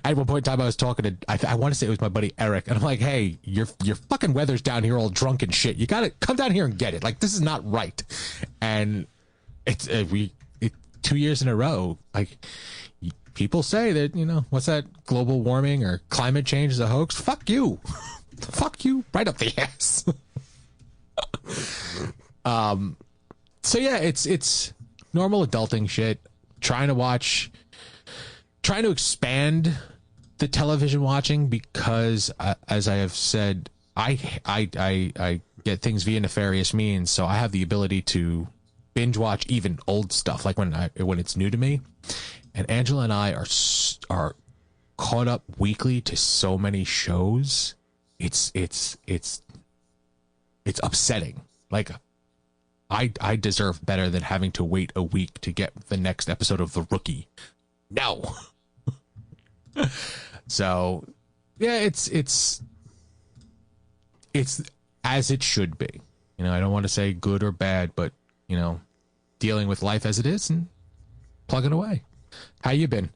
At one point in time, I was talking to, I want to say it was my buddy Eric, and I'm like, hey, your fucking weather's down here all drunk and shit. You gotta come down here and get it. Like, this is not right. And it's 2 years in a row. Like, people say that, what's that, global warming or climate change is a hoax. Fuck you. Fuck you right up the ass. So yeah, it's normal adulting shit. Trying to expand the television watching because, as I have said, I get things via nefarious means, so I have the ability to binge watch even old stuff, like when it's new to me. And Angela and I are caught up weekly to so many shows. It's upsetting. Like, I deserve better than having to wait a week to get the next episode of The Rookie. No. So, yeah, it's as it should be. I don't want to say good or bad, but, dealing with life as it is and plugging away. How you been?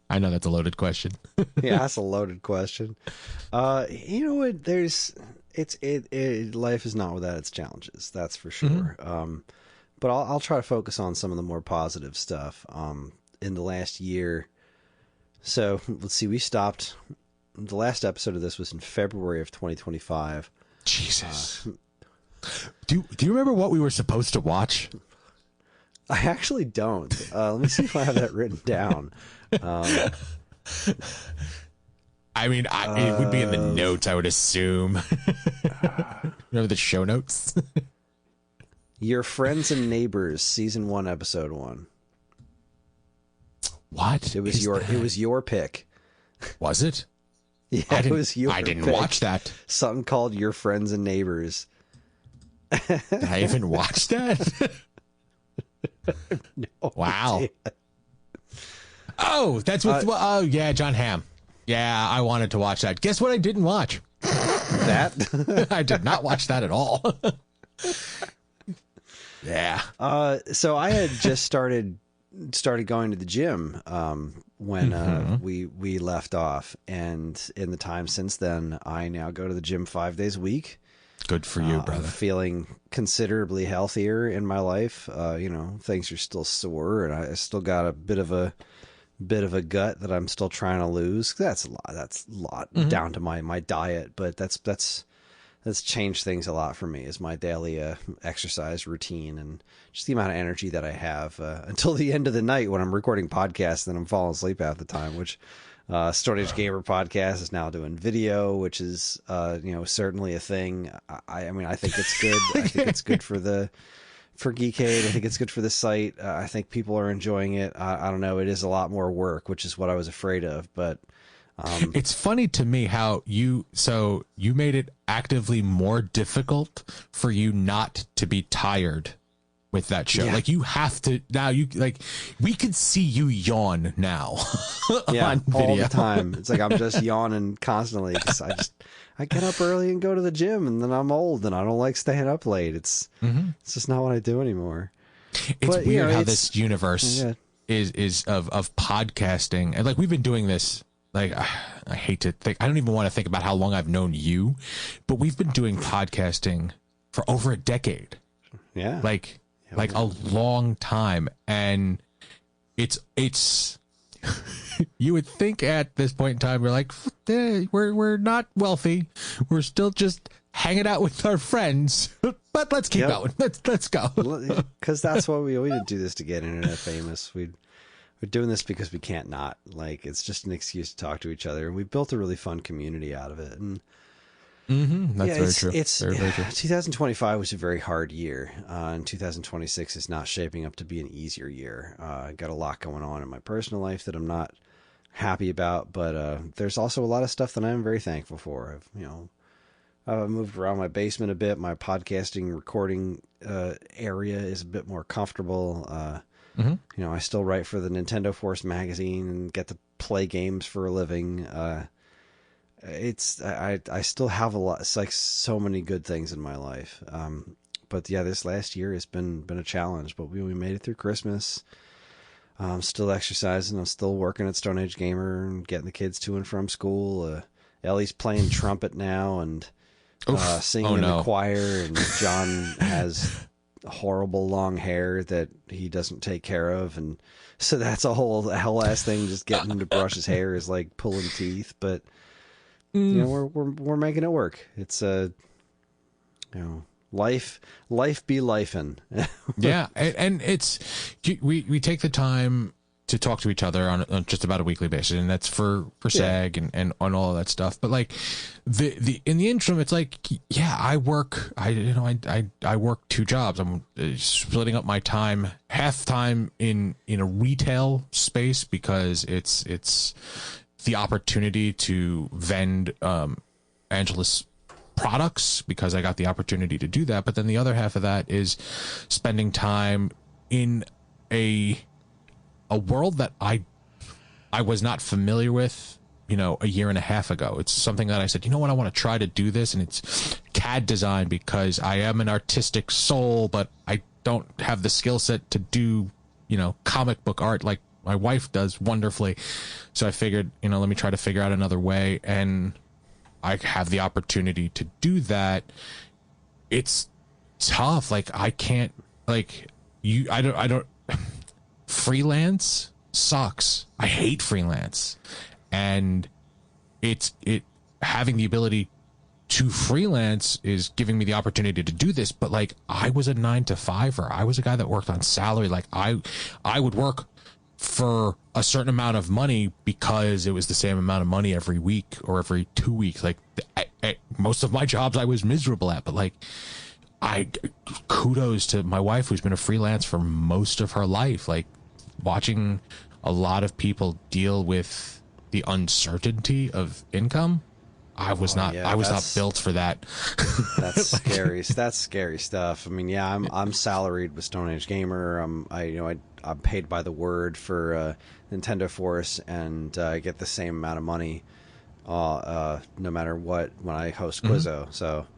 I know that's a loaded question. Yeah, that's a loaded question. You know what? Life is not without its challenges. That's for sure. But I'll try to focus on some of the more positive stuff. In the last year, so let's see. We stopped. The last episode of this was in February of 2025. Jesus. Do you remember what we were supposed to watch? I actually don't. Let me see if I have that written down. I mean, it would be in the notes, I would assume. Remember the show notes? Your Friends and Neighbors, season 1, episode 1. What? It was your pick. Was it? Yeah, it was your I didn't pick. watch that. Something called Your Friends and Neighbors. Did I even watch that? No, wow. Oh, that's what. Oh, yeah, John Hamm. Yeah, I wanted to watch that. Guess what? I didn't watch that. I did not watch that at all. Yeah. So I had just started going to the gym when we left off, and in the time since then, I now go to the gym 5 days a week. Good for you, brother. I'm feeling considerably healthier in my life. Things are still sore, and I still got a bit of a gut that I'm still trying to lose. That's a lot down to my diet, but that's changed things a lot for me, is my daily exercise routine and just the amount of energy that I have until the end of the night when I'm recording podcasts and I'm falling asleep half the time, which Stone Age Gamer podcast is now doing video, which is certainly a thing. I mean, I think it's good. I think it's good for Geekade. I think it's good for the site. I think people are enjoying it. I don't know. It is a lot more work, which is what I was afraid of. But it's funny to me how you made it actively more difficult for you not to be tired with that show. Yeah. Like you have to now. You like we could see you yawn now. Yeah, on all video. the time. It's like I'm just yawning constantly because I get up early and go to the gym, and then I'm old and I don't like staying up late. It's just not what I do anymore. It's But, weird how it's- this universe Yeah. is of podcasting, and like we've been doing this. Like I hate to think. I don't even want to think about how long I've known you, but we've been doing podcasting for over a decade. Yeah. Like a long time, and it's you would think at this point in time you're like, we're not wealthy, we're still just hanging out with our friends, but let's keep going. Let's go. Because that's what we didn't do this to get internet famous. We're doing this because we can't not. Like, it's just an excuse to talk to each other, and we built a really fun community out of it. And That's very true. It's very true. 2025 was a very hard year, and 2026 is not shaping up to be an easier year. I got a lot going on in my personal life that I'm not happy about, but there's also a lot of stuff that I'm very thankful for. I've moved around my basement a bit. My podcasting recording area is a bit more comfortable. I still write for the Nintendo Force magazine and get to play games for a living. I still have a lot. It's like so many good things in my life. But yeah, this last year has been a challenge, but we made it through Christmas. I'm still exercising. I'm still working at Stone Age Gamer and getting the kids to and from school. Ellie's playing trumpet now and singing in the choir, and John has horrible long hair that he doesn't take care of, and so that's a whole hell-ass thing. Just getting him to brush his hair is like pulling teeth, but we're making it work. It's life be lifin'. Yeah, and it's we take the time to talk to each other on just about a weekly basis, and that's for SAG and on all of that stuff. But like the in the interim, it's like, yeah, I work 2 jobs. I'm splitting up my time, half time in a retail space because it's the opportunity to vend Angela's products, because I got the opportunity to do that. But then the other half of that is spending time in a world that I was not familiar with, a year and a half ago. It's something that I said, you know what, I want to try to do this, and it's CAD design, because I am an artistic soul, but I don't have the skill set to do, comic book art like my wife does wonderfully. So I figured, let me try to figure out another way, and I have the opportunity to do that. It's tough. Like I can't, like I don't freelance sucks. I hate freelance, and it having the ability to freelance is giving me the opportunity to do this. But like, I was a 9-to-5er. I was a guy that worked on salary. Like I would work for a certain amount of money because it was the same amount of money every week or every 2 weeks. Like most of my jobs I was miserable at, but like kudos to my wife, who's been a freelance for most of her life. Like watching a lot of people deal with the uncertainty of income. I was not built for that. That's scary. That's scary stuff. I mean, yeah, I'm salaried with Stone Age Gamer. I'm paid by the word for Nintendo Force, and I get the same amount of money no matter what when I host Quizzo. So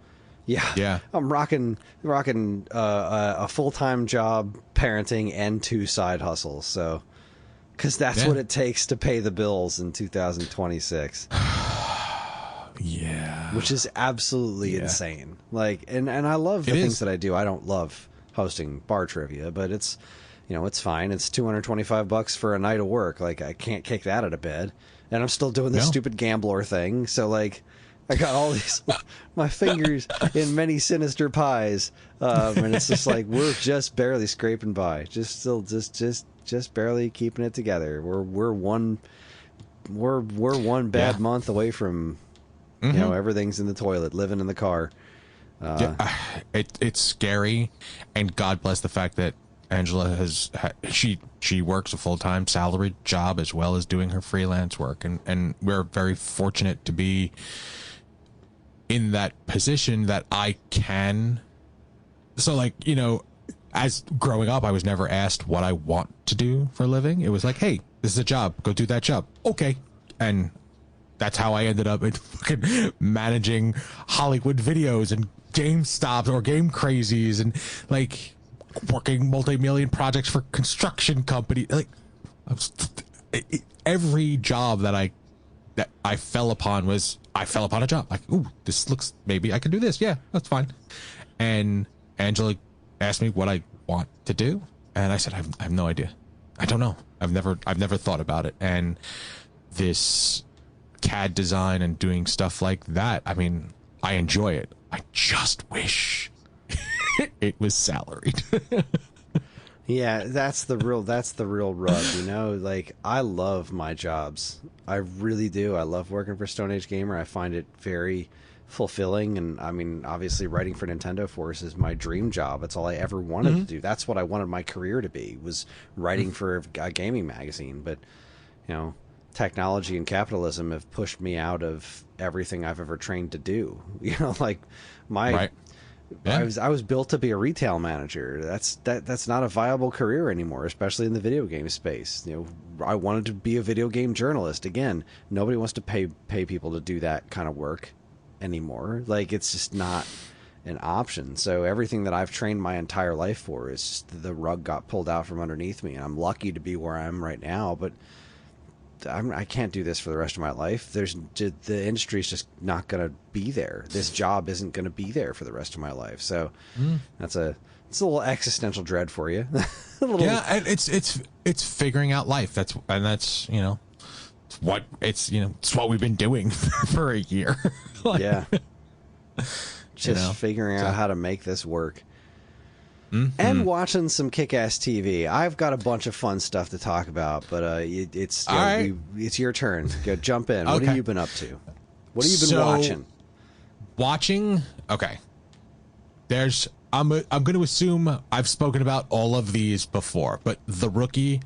yeah, I'm rocking a full-time job, parenting, and 2 side hustles. So because that's what it takes to pay the bills in 2026. Yeah, which is absolutely insane. Like, and I love the things that I do. I don't love hosting bar trivia, but it's it's fine. It's $225 for a night of work. Like, I can't kick that out of bed, and I'm still doing this stupid gambler thing. So like, I got all these my fingers in many sinister pies, and it's just like we're just barely scraping by, just barely keeping it together. We're one bad month away from. Everything's in the toilet, living in the car. It's scary, and God bless the fact that Angela she works a full-time salaried job as well as doing her freelance work, and we're very fortunate to be in that position that I can. So like, as growing up, I was never asked what I want to do for a living. It was like, hey, this is a job. Go do that job. Okay. And that's how I ended up in fucking managing Hollywood videos and GameStops or Game Crazies and like working multi-million projects for construction company. Like every job that I fell upon a job. Like, ooh, this looks, maybe I can do this. Yeah, that's fine. And Angela asked me what I want to do, and I said, I have no idea. I don't know. I've never thought about it. And this CAD design and doing stuff like that, I mean, I enjoy it. I just wish it was salaried. Yeah, that's the real rub, you know? Like, I love my jobs. I really do. I love working for Stone Age Gamer. I find it very fulfilling, and I mean, obviously writing for Nintendo Force is my dream job. It's all I ever wanted to do. That's what I wanted my career to be, was writing for a gaming magazine. But, you know, technology and capitalism have pushed me out of everything I've ever trained to do. You know, like Right. Yeah. I was built to be a retail manager. That's not a viable career anymore, especially in the video game space. You know, I wanted to be a video game journalist. Again, nobody wants to pay people to do that kind of work anymore. Like, it's just not an option. So everything that I've trained my entire life for is just the rug got pulled out from underneath me, and I'm lucky to be where I am right now. But I can't do this for the rest of my life. The industry's just not going to be there. This job isn't going to be there for the rest of my life. So it's a little existential dread for you. Yeah, and it's figuring out life. That's you know, it's what we've been doing for a year. Like, yeah, just figuring out how to make this work. And watching some kick-ass TV. I've got a bunch of fun stuff to talk about, but it's your turn. Go jump in. What have you been up to? What have you been watching? Watching? Okay. I'm going to assume I've spoken about all of these before, but The Rookie,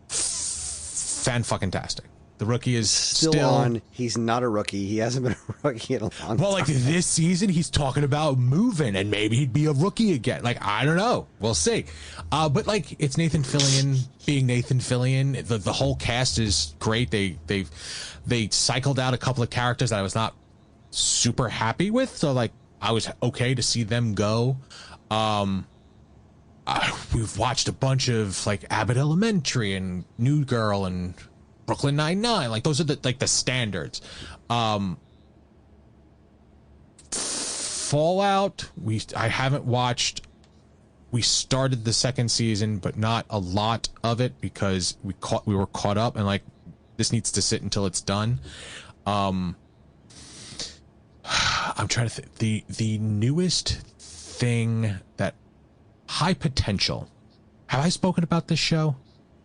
fan-fucking-tastic. The Rookie is still on. He's not a rookie. He hasn't been a rookie in a long time. Well, like this season, he's talking about moving, and maybe he'd be a rookie again. Like, I don't know. We'll see. But like, it's Nathan Fillion being Nathan Fillion. The whole cast is great. They cycled out a couple of characters that I was not super happy with. So like, I was okay to see them go. We've watched a bunch of like Abbott Elementary and New Girl and Brooklyn Nine-Nine. Like, those are the standards. Fallout, I haven't watched. We started the second season, but not a lot of it because we were caught up, and like, this needs to sit until it's done. I'm trying to think. The newest thing that High Potential. Have I spoken about this show?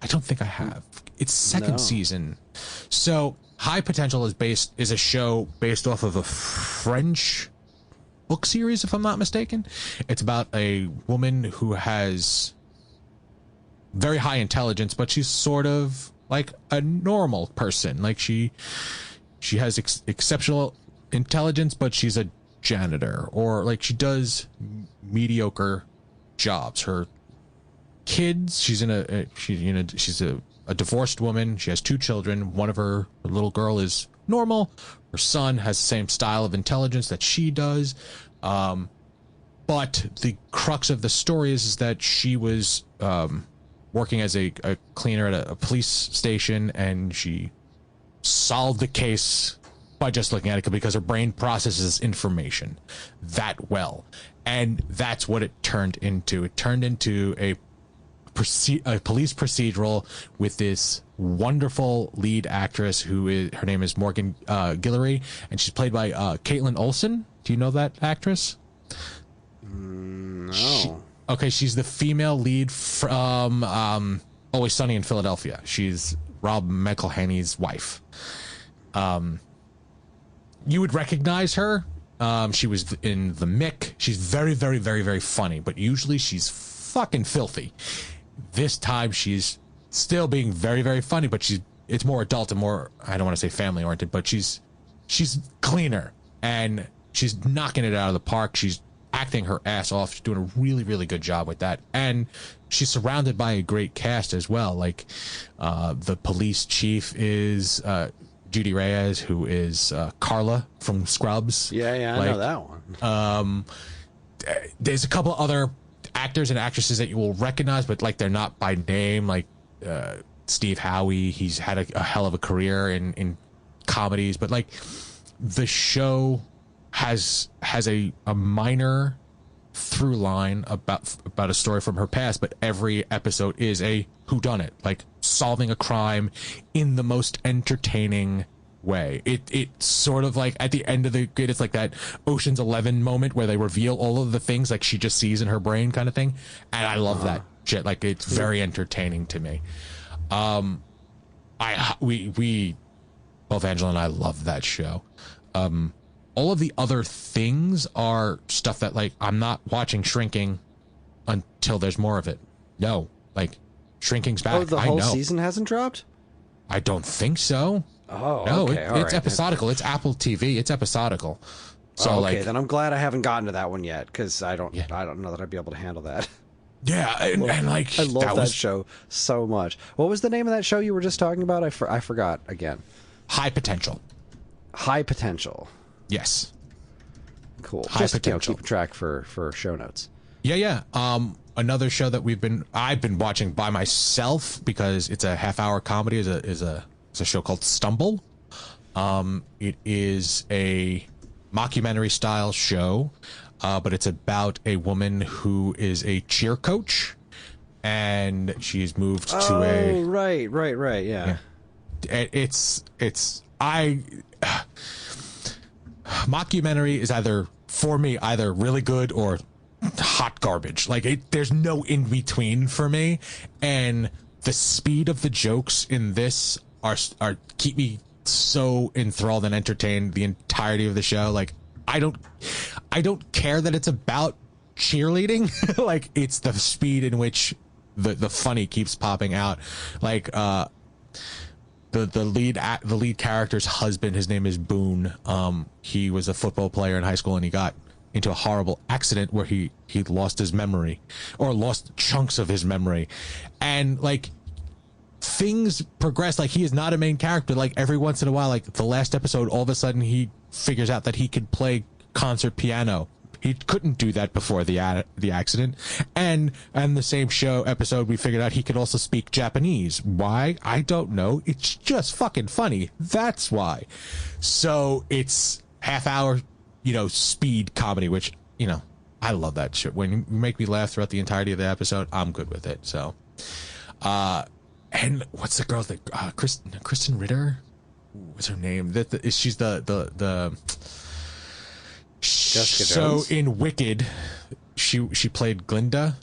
I don't think I have. It's second season. So High Potential is a show based off of a French book series, if I'm not mistaken. It's about a woman who has very high intelligence, but she's sort of like a normal person. Like, she has exceptional intelligence, but she's a janitor, or like, she does mediocre jobs. Her kids, she's a divorced woman. She has 2 children. One of her little girl is normal. Her son has the same style of intelligence that she does. But the crux of the story is that she was working as a cleaner at a police station, and she solved the case by just looking at it because her brain processes information that well. And that's what it turned into. It turned into a police procedural with this wonderful lead actress her name is Morgan Guillory, and she's played by Caitlin Olsen. Do you know that actress? No. She's the female lead from Always Sunny in Philadelphia. She's Rob McElhenney's wife. You would recognize her. She was in The Mick. She's very, very, very, very funny, but usually she's fucking filthy. This time she's still being very, very funny, but it's more adult and more, I don't want to say family oriented, but she's cleaner, and she's knocking it out of the park. She's acting her ass off. She's doing a really, really good job with that. And she's surrounded by a great cast as well. Like, the police chief is Judy Reyes, who is Carla from Scrubs. Yeah, I know that one. There's a couple other actors and actresses that you will recognize, but like they're not by name. Like Steve Howie, he's had a hell of a career in comedies, but like the show has a minor through line about a story from her past, but every episode is a whodunit, like solving a crime in the most entertaining way. It sort of like at the end of the grid, it's like that Ocean's 11 moment where they reveal all of the things like she just sees in her brain kind of thing, and I love that shit. Like, it's very entertaining to me. We both Angela and I love that show. All of the other things are stuff that, like, I'm not watching Shrinking until there's more of it. No, like, Shrinking's back. Oh, the whole season hasn't dropped? I don't think so. Oh, no, okay. It's episodical. It's Apple TV. It's episodical. So, okay, then I'm glad I haven't gotten to that one yet, because I don't know that I'd be able to handle that. Yeah, and like, I love that show so much. What was the name of that show you were just talking about? I forgot again. High Potential. High Potential. Yes. Cool. High Just Potential. keep track for show notes. Yeah. Another show that I've been watching by myself because it's a half-hour comedy is a show called Stumble. It is a mockumentary style show, but it's about a woman who is a cheer coach, and she's moved to a right, yeah. Mockumentary is either really good or hot garbage. Like, there's no in between for me, and the speed of the jokes in this are keep me so enthralled and entertained the entirety of the show. Like, I don't care that it's about cheerleading. Like, it's the speed in which the funny keeps popping out. Like, the lead character's husband, his name is Boone. He was a football player in high school, and he got into a horrible accident where he lost his memory, or lost chunks of his memory, and like, things progress. Like, he is not a main character. Like, every once in a while, like the last episode, all of a sudden he figures out that he could play concert piano. He couldn't do that before the accident. And the same show episode, we figured out he could also speak Japanese. Why? I don't know. It's just fucking funny. That's why. So it's half-hour, speed comedy, which, I love that shit. When you make me laugh throughout the entirety of the episode, I'm good with it. So, and what's the girl that Kristen Ritter? What's her name? She's the Jessica Jones? So in Wicked, she played Glinda,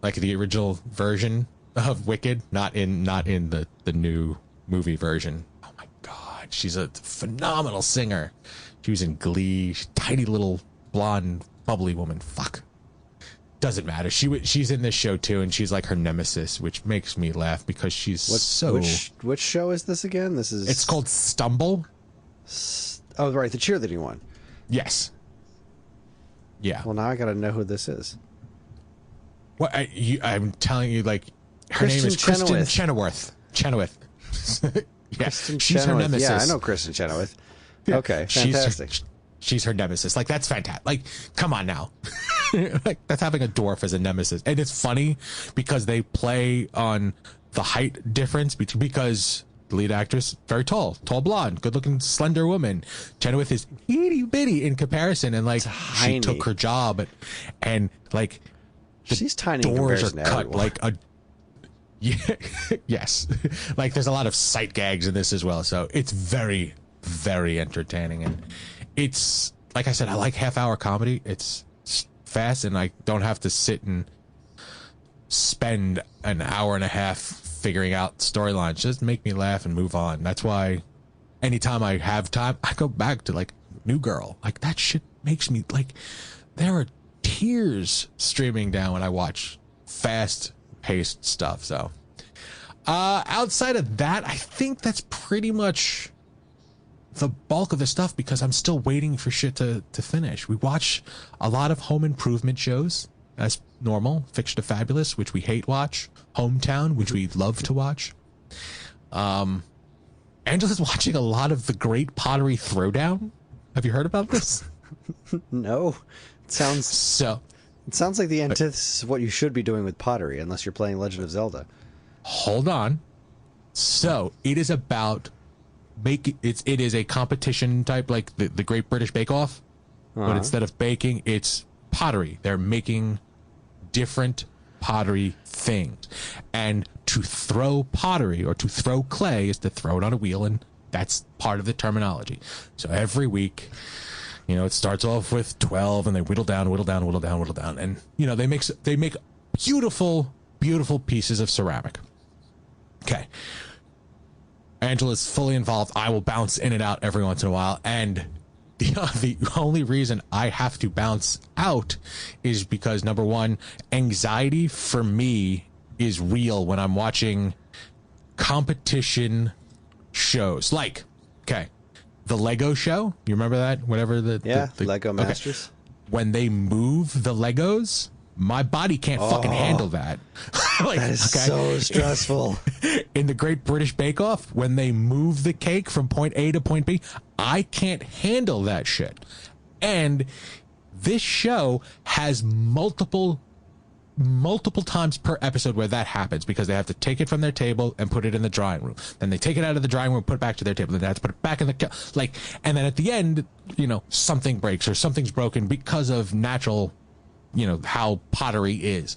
like the original version of Wicked, not in the new movie version. Oh my god, she's a phenomenal singer. She was in Glee. She's a tiny little blonde bubbly woman. Fuck. Doesn't matter. She's in this show too, and she's like her nemesis, which makes me laugh because she's Which show is this again? It's called Stumble. Oh, right, the cheerleading one. Yes. Yeah. Well, now I gotta know who this is. What I'm telling you, like, her name is Kristen Chenoweth. Yeah, she's her nemesis. Yeah, I know Kristen Chenoweth. Okay, fantastic. She's her nemesis. Like, that's fantastic. Like, come on now. Like, that's having a dwarf as a nemesis. And it's funny because they play on the height difference because the lead actress, very tall blonde, good looking, slender woman. Chenoweth is itty bitty in comparison, and like, she took her job, and like, she's tiny. Doors are cut like a. Yeah, yes. Like, there's a lot of sight gags in this as well, so it's very, very entertaining. And it's, like I said, I like half-hour comedy. It's fast, and I don't have to sit and spend an hour and a half figuring out storylines. Just make me laugh and move on. That's why anytime I have time, I go back to, like, New Girl. Like, that shit makes me, like, there are tears streaming down when I watch fast-paced stuff. So outside of that, I think that's pretty much the bulk of the stuff because I'm still waiting for shit to finish. We watch a lot of home improvement shows as normal. Fiction to Fabulous, which we hate watch. Hometown, which we love to watch. Angela's watching a lot of The Great Pottery Throwdown. Have you heard about this? No. It sounds like the antithesis of what you should be doing with pottery, unless you're playing Legend of Zelda. Hold on. So it is about it is a competition type like the Great British Bake Off, but instead of baking, it's pottery. They're making different pottery things, and to throw pottery or to throw clay is to throw it on a wheel, and that's part of the terminology. So every week, it starts off with 12, and they whittle down, and they make beautiful, beautiful pieces of ceramic. Okay. Angela's fully involved. I will bounce in and out every once in a while. And the only reason I have to bounce out is because, number one, anxiety for me is real when I'm watching competition shows. Like, okay, the Lego show. You remember that? Whatever the Lego Masters. Okay. When they move the Legos, my body can't fucking handle that. That is so stressful. In the Great British Bake Off, when they move the cake from point A to point B, I can't handle that shit. And this show has multiple times per episode where that happens because they have to take it from their table and put it in the drawing room. Then they take it out of the drawing room, put it back to their table. Then they have to put it back in the and then at the end, something breaks or something's broken because of natural, how pottery is.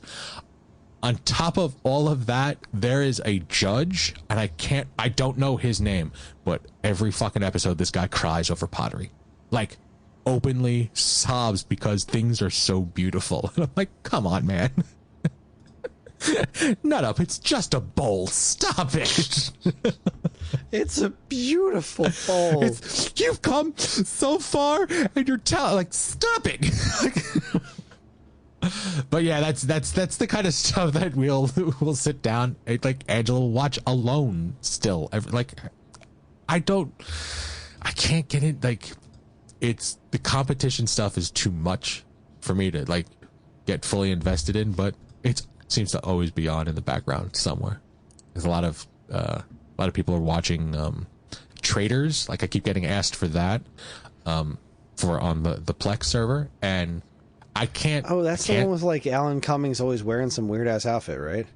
On top of all of that, there is a judge, and I don't know his name, but every fucking episode, this guy cries over pottery. Like, openly sobs because things are so beautiful. And I'm like, come on, man. Nut up, it's just a bowl. Stop it. It's a beautiful bowl. You've come so far, and you're stop it. But yeah, that's the kind of stuff that we'll sit down. Like, Angela will watch alone still. I can't get it. Like, it's the competition stuff is too much for me to get fully invested in, but it seems to always be on in the background somewhere. There's a lot of people are watching Traders. Like, I keep getting asked for that for on the Plex server, and I can't. Oh, that's the one with Alan Cummings always wearing some weird ass outfit, right?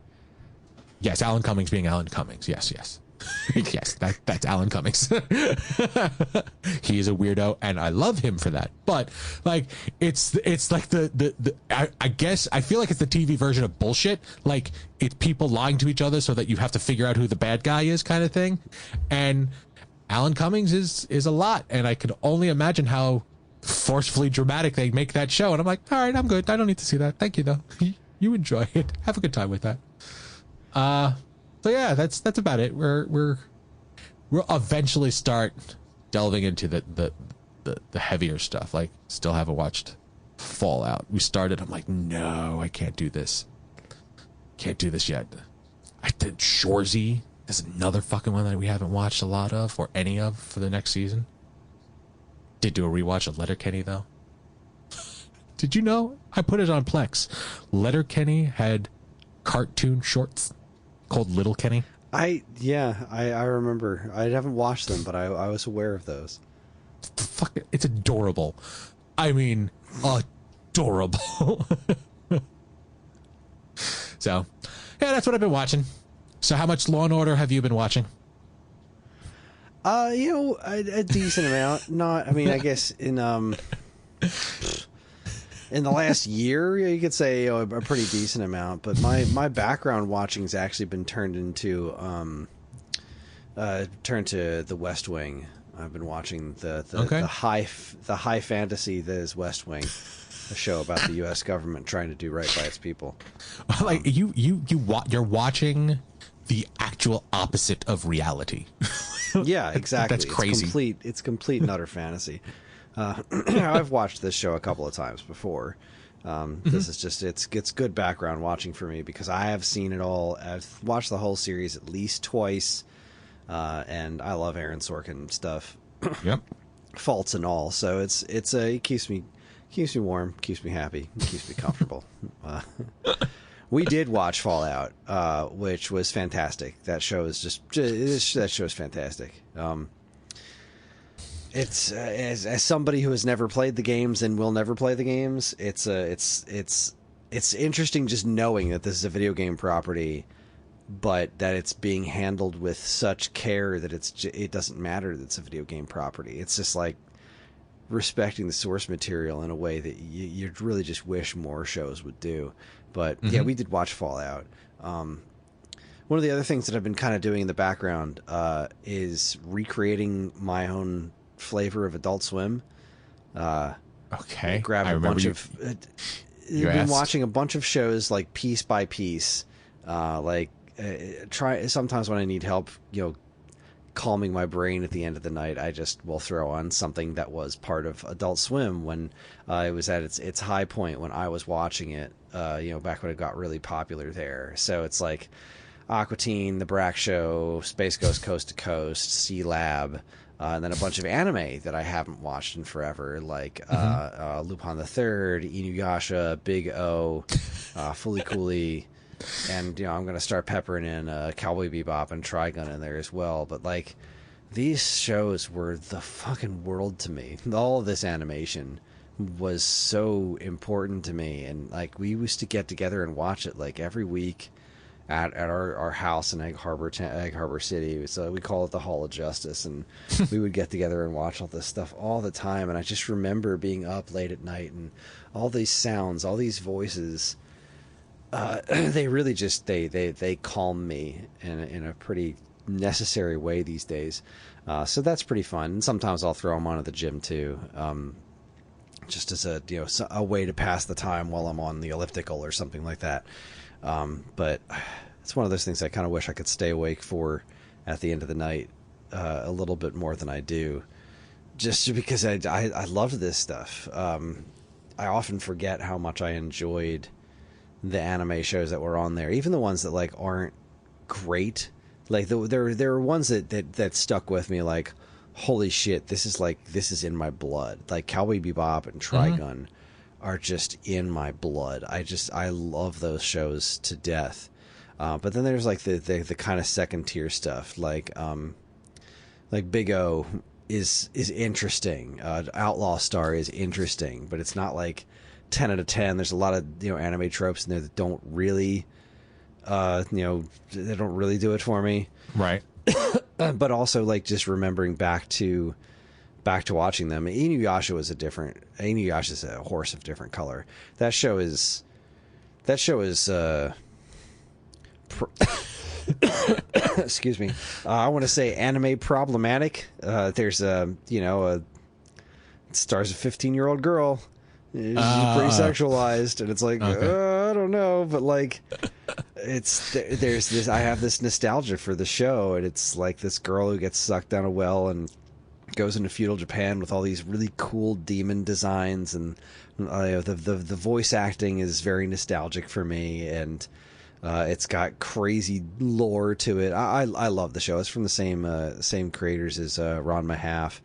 Yes, Alan Cummings being Alan Cummings. Yes. Yes, that's Alan Cummings. He is a weirdo, and I love him for that. But it's like I guess I feel like it's the TV version of bullshit. Like, it's people lying to each other so that you have to figure out who the bad guy is, kind of thing. And Alan Cummings is a lot, and I could only imagine how forcefully dramatic they make that show. And I'm like, all right, I'm good. I don't need to see that. Thank you, though. You enjoy it. Have a good time with that. So yeah, that's about it. We'll eventually start delving into the heavier stuff. Like, still haven't watched Fallout. We started. I'm like, no, I can't do this. Can't do this yet. I did Shoresy. There's another fucking one that we haven't watched a lot of or any of for the next season. Did do a rewatch of Letterkenny though. Did you know? I put it on Plex. Letterkenny had cartoon shorts called Little Kenny. I remember. I haven't watched them, but I was aware of those. It's adorable. I mean, adorable. So, yeah, that's what I've been watching. So how much Law and Order have you been watching? A decent amount. Not, I mean, I guess in the last year, you could say a pretty decent amount. But my background watching's actually been turned to The West Wing. I've been watching the high fantasy that is West Wing, a show about the U.S. government trying to do right by its people. Like you're watching the actual opposite of reality. Yeah, exactly. That's crazy. It's complete and utter fantasy. I've watched this show a couple of times before. This is just it's good background watching for me because I have seen it all. I've watched the whole series at least twice, and I love Aaron Sorkin stuff. Yep. faults and all. So it keeps me warm, keeps me happy, keeps me comfortable. We did watch Fallout, which was fantastic. That show is that show is fantastic. It's as somebody who has never played the games and will never play the games, it's interesting just knowing that this is a video game property, but that it's being handled with such care that it doesn't matter that it's a video game property. It's just like respecting the source material in a way that you really just wish more shows would do. But yeah, we did watch Fallout. One of the other things that I've been kind of doing in the background is recreating my own flavor of Adult Swim. Okay. Grab a bunch of... You've been watching a bunch of shows like piece by piece. Try sometimes when I need help, calming my brain at the end of the night, I just will throw on something that was part of Adult Swim when it was at its high point when I was watching it. Back when it got really popular there. So it's like Aqua Teen, The Brack Show, Space Ghost Coast to Coast, C Lab, and then a bunch of anime that I haven't watched in forever, like Lupin the Third, Inuyasha, Big O, Fooly Cooly, and I'm going to start peppering in Cowboy Bebop and Trigun in there as well. But like, these shows were the fucking world to me. All of this animation was so important to me, and like we used to get together and watch it like every week at our house in Egg Harbor City. So we call it the Hall of Justice, and we would get together and watch all this stuff all the time. And I just remember being up late at night and all these sounds, all these voices. They really just they calm me in a pretty necessary way these days. So that's pretty fun. And sometimes I'll throw them on at the gym too. Just as a way to pass the time while I'm on the elliptical or something like that. But it's one of those things I kind of wish I could stay awake for at the end of the night a little bit more than I do, just because I loved this stuff. I often forget how much I enjoyed the anime shows that were on there, even the ones that like aren't great. Like there were ones that stuck with me, like, holy shit, this is in my blood. Like Cowboy Bebop and Trigun are just in my blood. I love those shows to death. But then there's like the kind of second tier stuff, like Big O is interesting. Outlaw Star is interesting, but it's not like 10 out of 10. There's a lot of anime tropes in there that don't really they don't really do it for me. Right. But also like just remembering back to watching them. Inuyasha is a horse of different color. That show is excuse me. I want to say anime problematic. There's it stars a 15-year-old girl. She's pretty sexualized, and it's like, I don't know, but like, there's this. I have this nostalgia for the show, and it's like this girl who gets sucked down a well and goes into feudal Japan with all these really cool demon designs, and the voice acting is very nostalgic for me, and it's got crazy lore to it. I love the show. It's from the same creators as Ron Mahaf.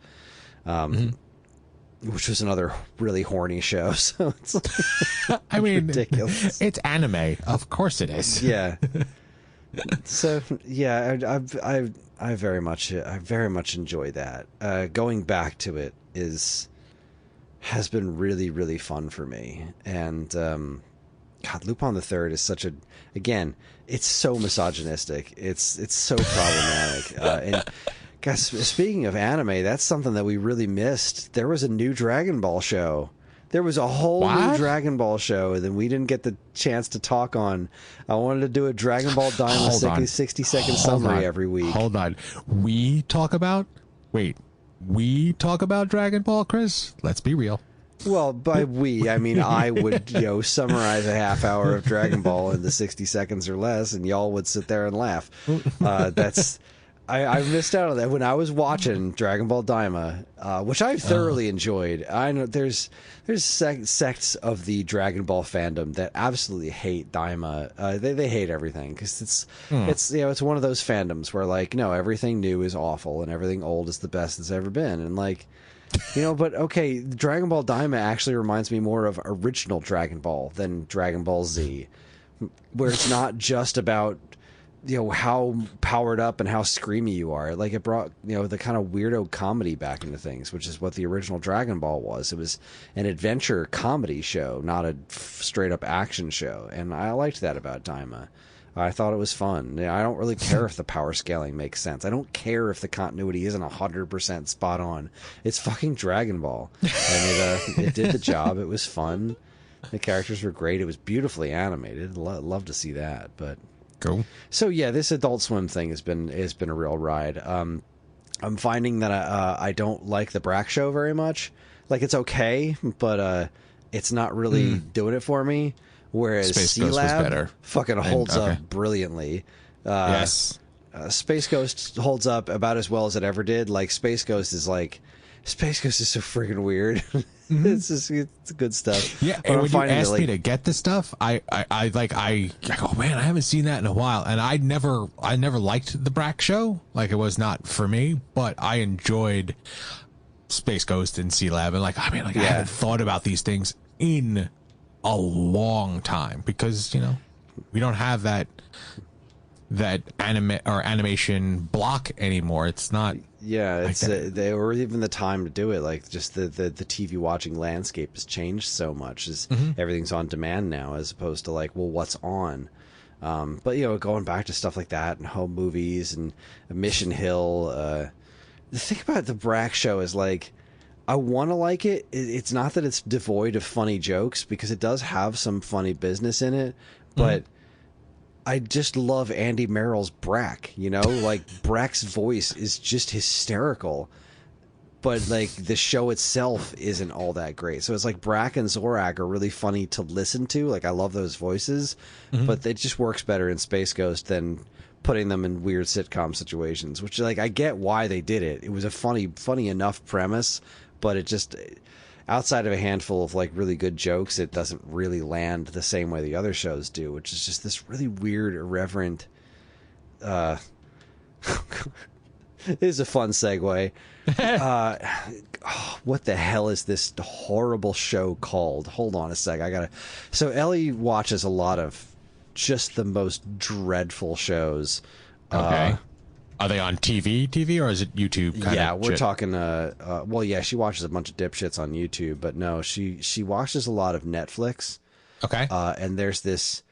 Which was another really horny show, so it's like, I mean, ridiculous. It's anime, of course it is. Yeah. So yeah, I very much enjoy that. Going back to it has been really, really fun for me, and God, Lupin the Third is such it's so misogynistic. It's so problematic, and. Guys, speaking of anime, that's something that we really missed. There was a new Dragon Ball show. There was a whole new Dragon Ball show that we didn't get the chance to talk on. I wanted to do a Dragon Ball Daima 60-second summary every week. Hold on. We talk about Dragon Ball, Kris? Let's be real. Well, by we, I mean I would, summarize a half hour of Dragon Ball into 60 seconds or less, and y'all would sit there and laugh. I missed out on that when I was watching Dragon Ball Daima, which I thoroughly enjoyed. I know there's sects of the Dragon Ball fandom that absolutely hate Daima. They hate everything because it's it's one of those fandoms where like no, everything new is awful and everything old is the best it's ever been, and like. But okay, Dragon Ball Daima actually reminds me more of original Dragon Ball than Dragon Ball Z, where it's not just about how powered up and how screamy you are. Like it brought the kind of weirdo comedy back into things, which is what the original Dragon Ball was. It was an adventure comedy show, not a straight up action show, and I liked that about Daima. I thought it was fun. I don't really care if the power scaling makes sense. I don't care if the continuity isn't 100% spot on. It's fucking Dragon Ball, and it did the job. It was fun. The characters were great. It was beautifully animated. Love to see that. But cool. So yeah, this Adult Swim thing has been a real ride. I'm finding that I don't like the Brack Show very much. Like it's okay, but it's not really doing it for me. Whereas Space Ghost was better. fucking holds up brilliantly. Yes. Space Ghost holds up about as well as it ever did. Like Space Ghost is so friggin' weird. It's good stuff. Yeah, and when you asked me to get this stuff, I go, man, I haven't seen that in a while, and I never liked the Brack Show. Like it was not for me, but I enjoyed Space Ghost and C-Lab, and I haven't thought about these things in a long time because we don't have that animation block anymore. It's not it's or even the time to do it. Like just the TV watching landscape has changed so much as everything's on demand now as opposed to what's on. But going back to stuff like that and home movies and Mission Hill, the thing about the Brack Show is I want to like it. It's not that it's devoid of funny jokes because it does have some funny business in it, but I just love Andy Merrill's Brack, Brack's voice is just hysterical, but the show itself isn't all that great. So it's Brack and Zorak are really funny to listen to. I love those voices, but it just works better in Space Ghost than putting them in weird sitcom situations, which I get why they did it. It was a funny enough premise. But it just, outside of a handful of really good jokes, it doesn't really land the same way the other shows do, which is just this really weird, irreverent. It is a fun segue. What the hell is this horrible show called? Hold on a sec. So Ellie watches a lot of just the most dreadful shows. Okay. Are they on TV, or is it YouTube? We're talking. She watches a bunch of dipshits on YouTube, but no, she watches a lot of Netflix. Okay. And there's this.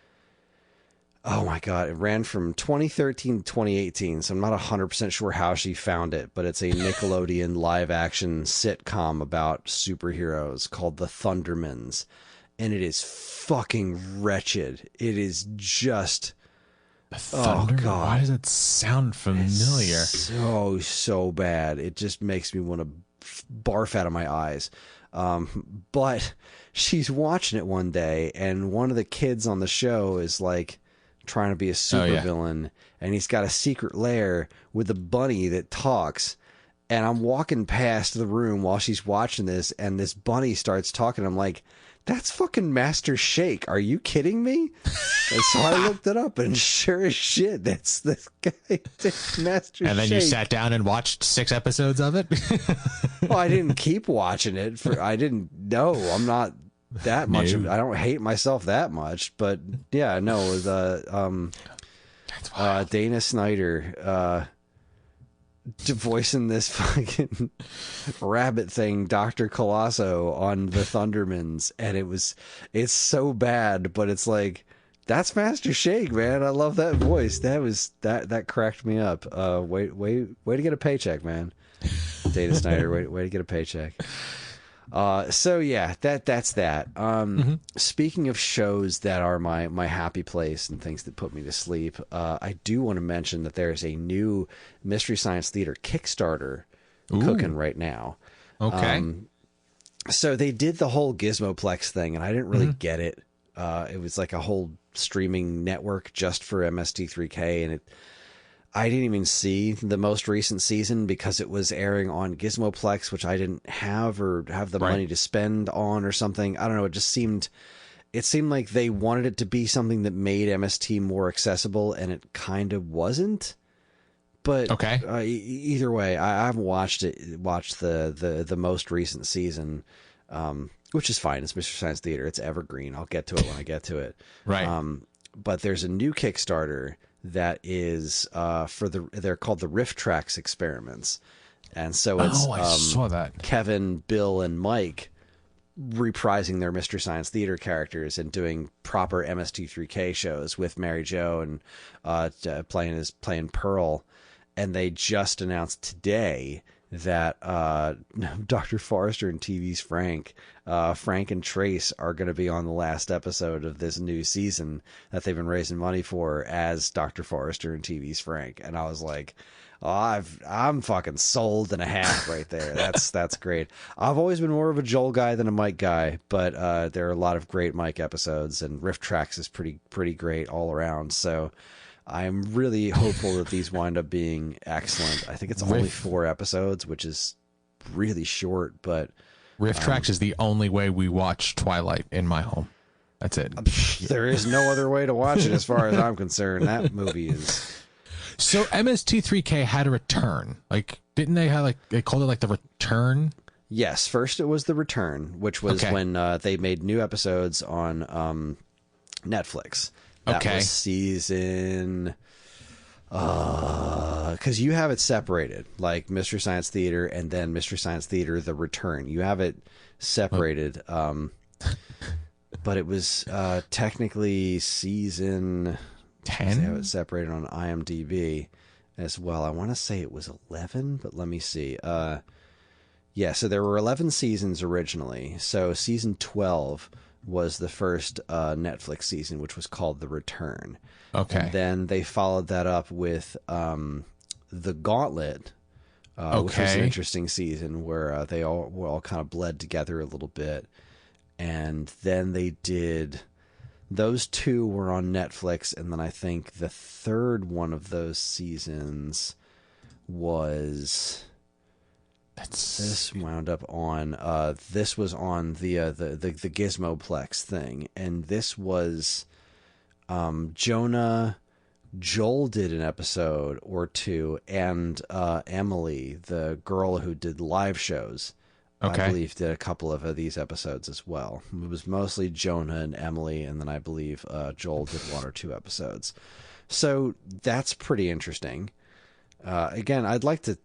Oh my God! It ran from 2013 to 2018, so I'm not 100% sure how she found it, but it's a Nickelodeon live-action sitcom about superheroes called The Thundermans, and it is fucking wretched. It is just. Thunder? Oh God! Why does it sound familiar? It's so bad. It just makes me want to barf out of my eyes. But she's watching it one day, and one of the kids on the show is trying to be a supervillain, and he's got a secret lair with a bunny that talks. And I'm walking past the room while she's watching this, and this bunny starts talking. I'm like, that's fucking Master Shake. Are you kidding me? And so I looked it up, and sure as shit, that's this guy, Master Shake. And then you sat down and watched 6 episodes of it? Well, I didn't keep watching it. I didn't know. I'm not that much. I don't hate myself that much. But yeah, no, Dana Snyder voicing this fucking rabbit thing, Dr. Colosso, on the Thundermans, and it's so bad, but it's that's Master Shake, man. I love that voice. That cracked me up. Way to get a paycheck, man. Dana Snyder, way to get a paycheck. So yeah, that's that. Speaking of shows that are my happy place and things that put me to sleep, I do want to mention that there's a new Mystery Science Theater Kickstarter cooking right now. Okay. So they did the whole Gizmoplex thing, and I didn't really get it. It was a whole streaming network just for MST3K, and I didn't even see the most recent season because it was airing on Gizmoplex, which I didn't have or have the money to spend on or something. I don't know. It seemed like they wanted it to be something that made MST more accessible, and it kind of wasn't. But either way, I haven't watched the most recent season, which is fine. It's Mystery Science Theater. It's evergreen. I'll get to it when I get to it. Right. But there's a new Kickstarter that is they're called the Riff Tracks Experiments, and so it's I saw that. Kevin, Bill, and Mike reprising their Mystery Science Theater characters and doing proper MST3K shows with Mary Jo and playing Pearl. And they just announced today that Dr. Forrester and TV's Frank and Trace are going to be on the last episode of this new season that they've been raising money for as Dr. Forrester and TV's Frank. And I was like, oh, I'm fucking sold and a half right there. That's great. I've always been more of a Joel guy than a Mike guy, but there are a lot of great Mike episodes, and Riff Tracks is pretty great all around. So I'm really hopeful that these wind up being excellent. I think it's only 4 episodes, which is really short, but Riff Tracks is the only way we watch Twilight in my home. That's it. There is no other way to watch it as far as I'm concerned. That movie is... So MST3K had a return. Like, didn't they have, like, they called it like the return? Yes. First it was the return, which was when they made new episodes on Netflix. That was season, because you have it separated, like Mystery Science Theater and then Mystery Science Theater: The Return. You have it separated, but it was technically season 10. I have it separated on IMDb as well. I want to say it was 11, but let me see. Yeah, so there were 11 seasons originally. So season 12 was the first Netflix season, which was called The Return. Okay. And then they followed that up with The Gauntlet, which was an interesting season where they all kind of bled together a little bit. And then they did... Those 2 were on Netflix, and then I think the third one of those seasons was... This wound up on this was on the Gizmoplex thing, and this was Joel did an episode or 2, and Emily, the girl who did live shows, I believe did a couple of these episodes as well. It was mostly Jonah and Emily, and then I believe Joel did 1 or 2 episodes. So that's pretty interesting. Again, I'd like to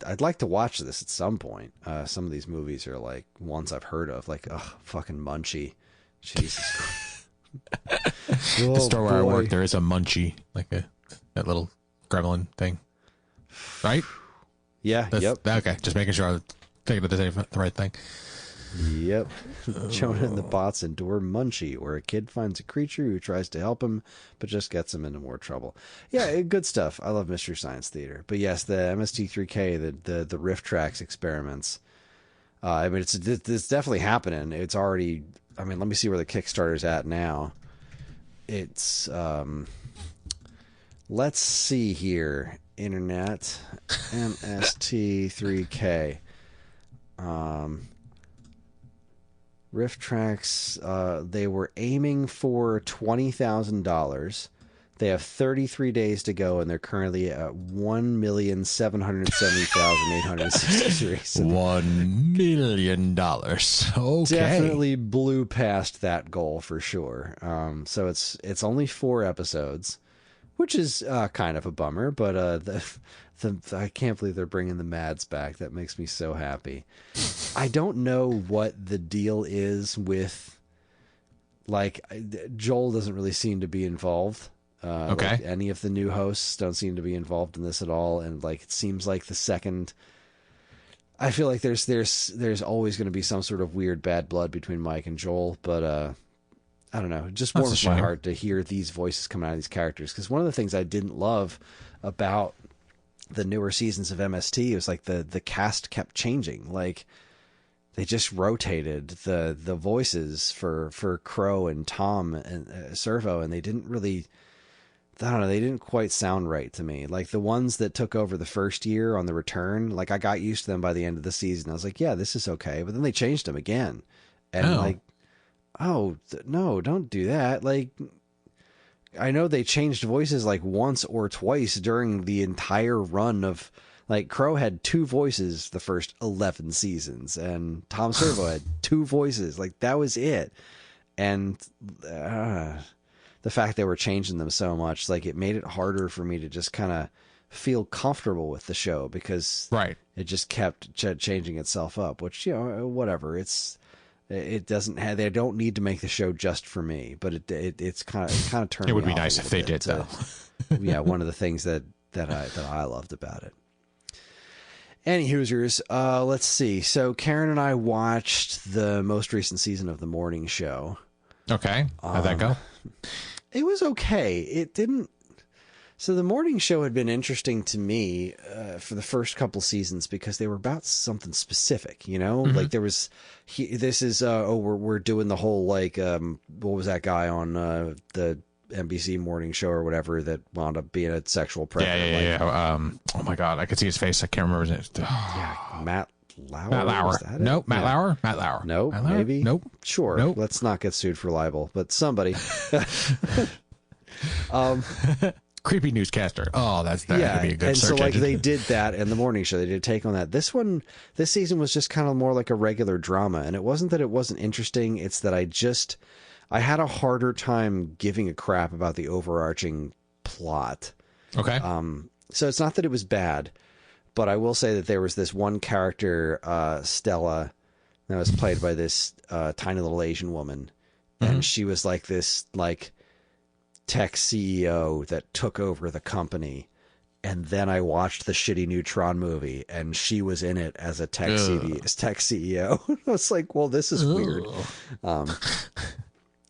watch this at some point. Some of these movies are like ones I've heard of, like fucking Munchie. Jesus Christ. The store where I work, there is a Munchie, like that little gremlin thing, right? Yeah. Yep. Okay, just making sure I'm thinking of the right thing. Yep. Jonah and the Bots endure Munchie, where a kid finds a creature who tries to help him, but just gets him into more trouble. Yeah, good stuff. I love Mystery Science Theater. But yes, the MST3K, the Riff Tracks experiments. I mean, it's definitely happening. It's already... I mean, let me see where the Kickstarter's at now. It's... let's see here. Internet. MST3K. Riff Tracks, they were aiming for $20,000. They have 33 days to go, and they're currently at $1,770,863. $1 million. Okay. Definitely blew past that goal for sure. So it's only 4 episodes, which is kind of a bummer, but I can't believe they're bringing the Mads back. That makes me so happy. I don't know what the deal is with, like, Joel doesn't really seem to be involved. Like any of the new hosts don't seem to be involved in this at all, and like it seems like the second, I feel like there's always going to be some sort of weird bad blood between Mike and Joel, but I don't know, it just warms my heart to hear these voices come out of these characters, because one of the things I didn't love about the newer seasons of MST was like the cast kept changing. Like they just rotated the voices for Crow and Tom and Servo, and they I don't know, they didn't quite sound right to me. Like the ones that took over the first year on the return, like I got used to them by the end of the season. I was like, yeah, this is okay. But then they changed them again. And no, don't do that. Like, I know they changed voices like once or twice during the entire run of, like, Crow had 2 voices the first 11 seasons, and Tom Servo had 2 voices. Like, that was it. And the fact they were changing them so much, like, it made it harder for me to just kind of feel comfortable with the show, because it just kept changing itself up, which, you know, whatever. It doesn't have, they don't need to make the show just for me, but it's kind of turned. It would me be off nice a if little they bit did, though. Yeah, one of the things that I loved about it. Any Hoosiers, let's see. So Karen and I watched the most recent season of The Morning Show. Okay. How'd that go? It was okay. It didn't. So The Morning Show had been interesting to me for the first couple seasons because they were about something specific, you know? Like there was, we're doing the whole, like, what was that guy on the NBC morning show or whatever that wound up being a sexual predator? Yeah. Oh my God, I could see his face. I can't remember his name. Yeah, Matt Lauer. Matt Lauer. Was that it? Nope. Matt Yeah. Lauer. Matt Lauer. Nope. Matt Lauer? Maybe. Nope. Sure. Nope. Let's not get sued for libel, but somebody. Creepy newscaster. Oh, that could be a good and search so like engine. they did that in The Morning Show. They did take on that. This season was just kind of more like a regular drama, and it wasn't that it wasn't interesting. It's that I had a harder time giving a crap about the overarching plot. Okay. So it's not that it was bad, but I will say that there was this one character, Stella, that was played by this tiny little Asian woman, and she was like this like tech CEO that took over the company. And then I watched the shitty new Tron movie, and she was in it as a tech CEO. I was like, well, this is weird.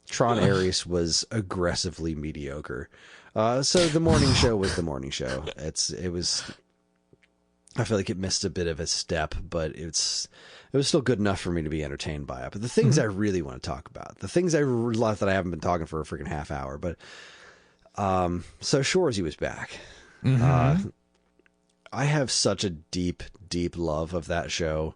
Tron Ares was aggressively mediocre. So The Morning Show was The Morning Show. It was. I feel like it missed a bit of a step, but it was still good enough for me to be entertained by it. But the things I really want to talk about, the things I love that I haven't been talking for a freaking half hour, but so Shoresy was back. I have such a deep love of that show.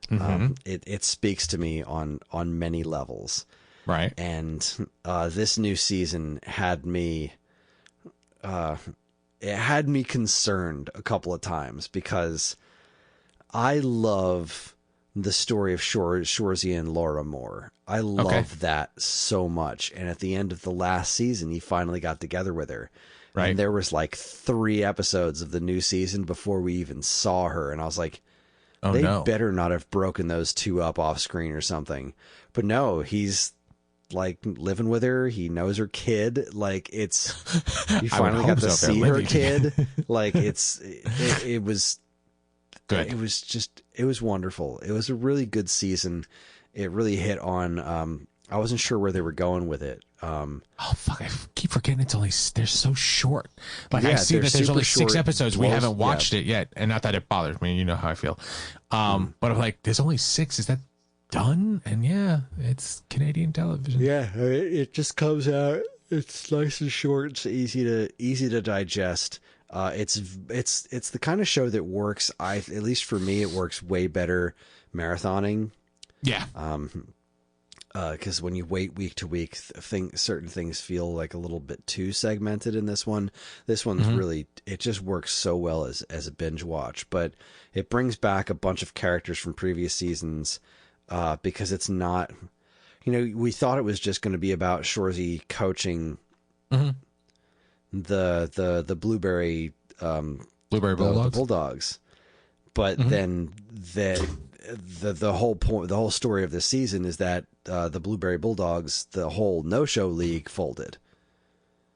It speaks to me on many levels. Right. And this new season had me concerned a couple of times, because I love the story of Shoresy and Laura Moore. I love that so much. And at the end of the last season, he finally got together with her. Right. And there was like 3 episodes of the new season before we even saw her. And I was like, they better not have broken those 2 up off screen or something. But no, he's like living with her. He knows her kid. Like you finally got to see her kid. Like it was good. It was wonderful. It was a really good season. It really hit on, I wasn't sure where they were going with it. Oh fuck! I keep forgetting they're so short. Like yeah, I see that there's only 6 episodes. We haven't watched it yet, and not that it bothers me. You know how I feel. But I'm like, there's only 6. Is that done? And yeah, it's Canadian television. Yeah, it just comes out. It's nice and short. It's easy to digest. It's the kind of show that works. At least for me, it works way better marathoning. Yeah. Because when you wait week to week, certain things feel like a little bit too segmented in this one. This one's really, it just works so well as a binge watch. But it brings back a bunch of characters from previous seasons, because it's not, we thought it was just going to be about Shoresy coaching the Blueberry Bulldogs. The Bulldogs. But then the whole point, the whole story of this season is that the Blueberry Bulldogs, the whole no-show league, folded.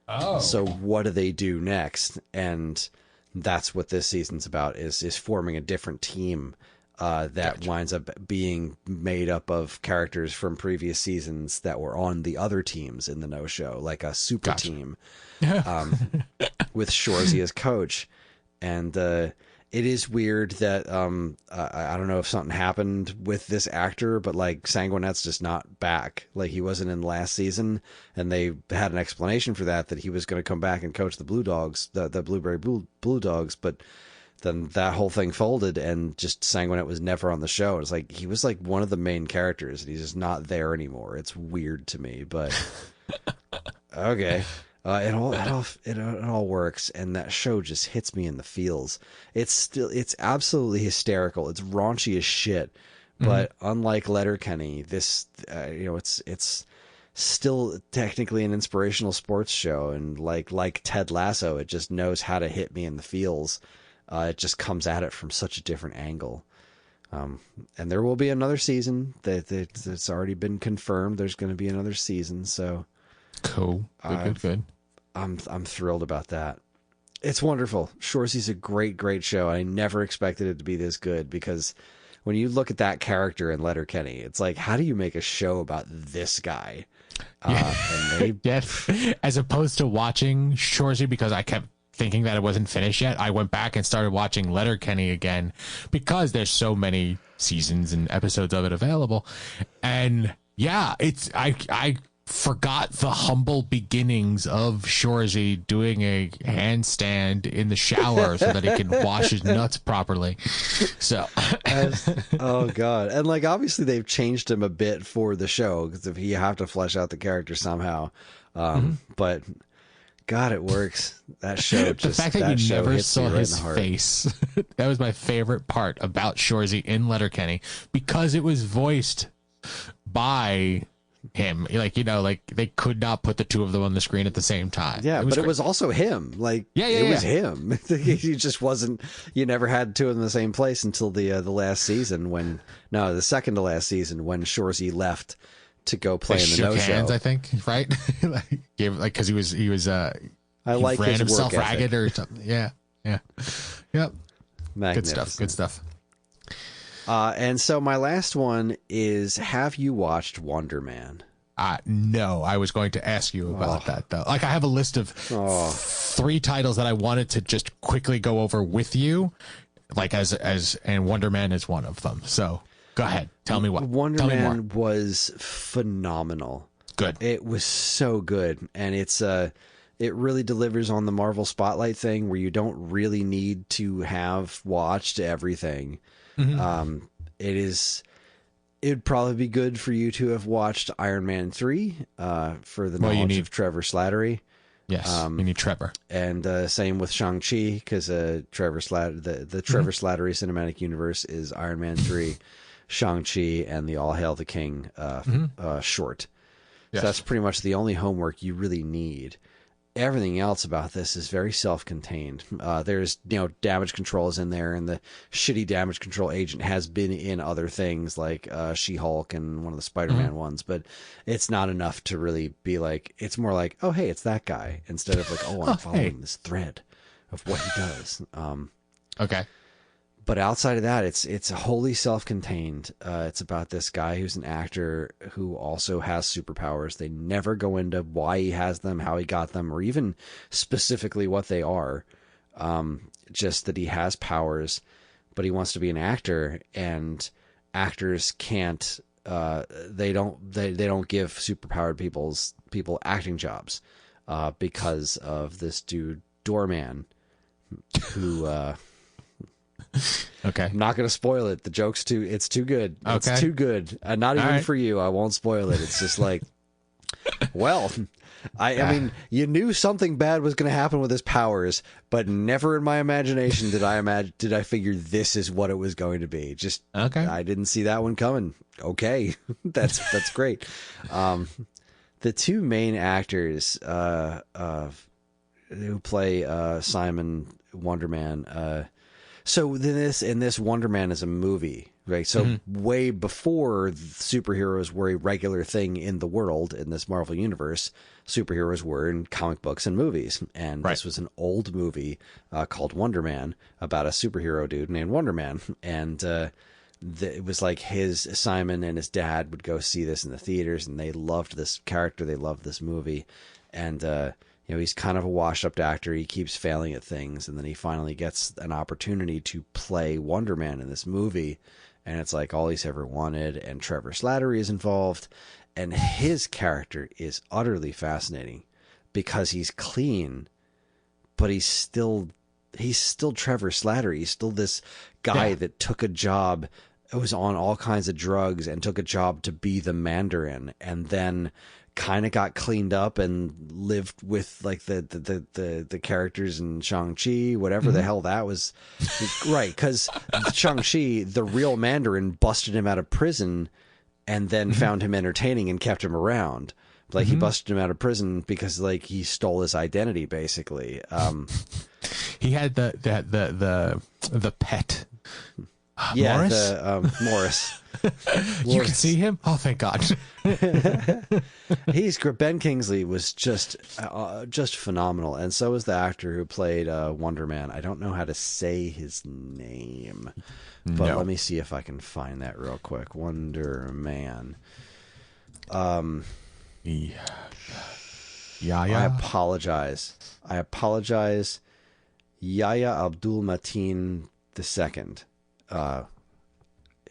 Oh. So what do they do next? And that's what this season's about, is forming a different team that winds up being made up of characters from previous seasons that were on the other teams in the no-show, like a super team with Shoresy as coach. And it is weird that I don't know if something happened with this actor, but like Sanguinet's just not back. Like he wasn't in last season, and they had an explanation for that he was going to come back and coach the Blue Dogs, the Blueberry Blue Dogs, but then that whole thing folded, and just Sanguinet was never on the show. It's like he was like one of the main characters, and he's just not there anymore. It's weird to me, but okay. It all works, and that show just hits me in the feels. It's absolutely hysterical. It's raunchy as shit, but unlike Letterkenny, this it's still technically an inspirational sports show, and like Ted Lasso, it just knows how to hit me in the feels. It just comes at it from such a different angle. And there will be another season. It's already been confirmed. There's going to be another season, so. Cool. Good. I'm thrilled about that. It's wonderful. Shoresy's a great show. I never expected it to be this good, because when you look at that character in Letterkenny, it's like, how do you make a show about this guy? And they... As opposed to watching Shoresy, because I kept thinking that it wasn't finished yet, I went back and started watching Letterkenny again, because there's so many seasons and episodes of it available. And yeah, I forgot the humble beginnings of Shoresy doing a handstand in the shower so that he can wash his nuts properly. So, oh god, and like obviously they've changed him a bit for the show, because if you have to flesh out the character somehow, but God, it works. That show just the fact that you never saw right his face. That was my favorite part about Shoresy in Letterkenny, because it was voiced by him. Like, they could not put the two of them on the screen at the same time. Yeah, it was also him. Like, it was him. He just wasn't. You never had two in the same place until the last season the second to last season, when Shoresy left to go play in the No hands, Show. I think, right? Because he was I like ran his himself work ragged ethic. or something. Yeah. Yep. Magnificent. Good stuff. And so my last one is: have you watched Wonder Man? No, I was going to ask you about that, though. Like, I have a list of 3 titles that I wanted to just quickly go over with you, like and Wonder Man is one of them. So go ahead, tell me what. Wonder Man was phenomenal. Good. It was so good, and it really delivers on the Marvel Spotlight thing, where you don't really need to have watched everything. It'd probably be good for you to have watched Iron Man 3 for the knowledge of Trevor Slattery. Yes, you need Trevor. And same with Shang-Chi, because Trevor Slattery Cinematic Universe is Iron Man 3, Shang-Chi, and the All Hail the King short. Yes. So that's pretty much the only homework you really need. Everything else about this is very self-contained. There's, damage control is in there, and the shitty damage control agent has been in other things like She-Hulk and one of the Spider-Man ones, but it's not enough to really be like, it's more like, oh, hey, it's that guy, instead of like, oh, I'm following this thread of what he does. Okay. But outside of that, it's wholly self-contained. It's about this guy who's an actor who also has superpowers. They never go into why he has them, how he got them, or even specifically what they are. Just that he has powers, but he wants to be an actor, and actors can't. They don't give superpowered people acting jobs because of this dude Doorman, who. Okay. I'm not going to spoil it. The joke's it's too good. It's too good. Not even for you. I won't spoil it. It's just like, well, I mean, you knew something bad was going to happen with his powers, but never in my imagination did I figure this is what it was going to be. Just, I didn't see that one coming. Okay. That's great. The two main actors, who play, Simon Wonder Man, so in this Wonder Man is a movie, right? So way before superheroes were a regular thing in the world in this Marvel universe, superheroes were in comic books and movies. And this was an old movie called Wonder Man, about a superhero dude named Wonder Man. And it was like Simon and his dad would go see this in the theaters, and they loved this character. They loved this movie. And he's kind of a washed-up actor. He keeps failing at things, and then he finally gets an opportunity to play Wonder Man in this movie, and it's like all he's ever wanted. And Trevor Slattery is involved, and his character is utterly fascinating because he's clean, but he's still Trevor Slattery. He's still this guy that took a job, was on all kinds of drugs, and took a job to be the Mandarin, and then kind of got cleaned up and lived with like the characters in Shang-Chi, whatever the hell that was. Right, because Shang-Chi, the real Mandarin, busted him out of prison and then found him entertaining and kept him around. Like he busted him out of prison because like he stole his identity, basically. He had the pet. Yeah, Morris? Morris. You can see him? Oh, thank God. Ben Kingsley was just phenomenal, and so was the actor who played Wonder Man. I don't know how to say his name, but let me see if I can find that real quick. Wonder Man. Yeah. I apologize. Yahya Abdul-Mateen II.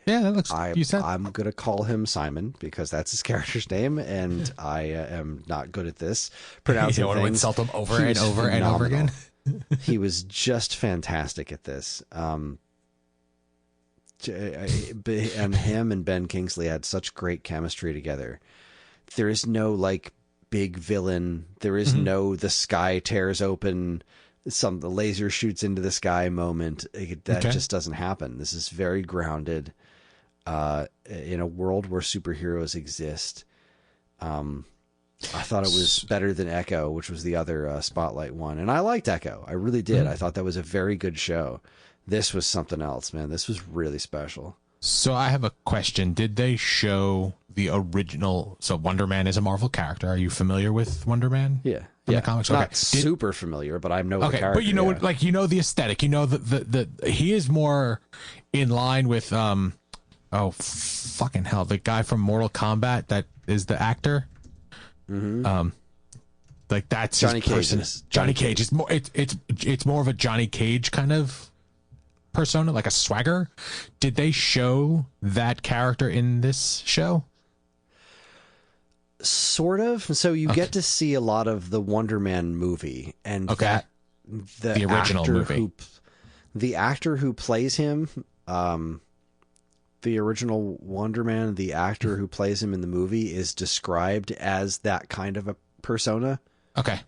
Yeah, that looks. I'm gonna call him Simon because that's his character's name, and I am not good at this pronouncing you don't want to things. insult him over and over and over again. He was just fantastic at this. And him and Ben Kingsley had such great chemistry together. There is no like big villain. There is no the sky tears open, the laser shoots into the sky moment. That just doesn't happen. This is very grounded in a world where superheroes exist. I thought it was better than Echo, which was the other Spotlight one. And I liked Echo. I really did. I thought that was a very good show. This was something else, man. This was really special. So I have a question. Did they show the original? So Wonder Man is a Marvel character. Are you familiar with Wonder Man? Yeah. From the comics? Not super familiar, but I know the character. But you know what, like, you know the aesthetic. You know the he is more in line with oh fucking hell, the guy from Mortal Kombat that is the actor. Like that's Johnny his person. Cage. Johnny Cage. It's more it's more of a Johnny Cage kind of persona, like a swagger. Did they show that character in this show? Sort of. So you get to see a lot of the Wonder Man movie, and that the original movie. The actor who plays him, the original Wonder Man, the actor who plays him in the movie is described as that kind of a persona. Okay.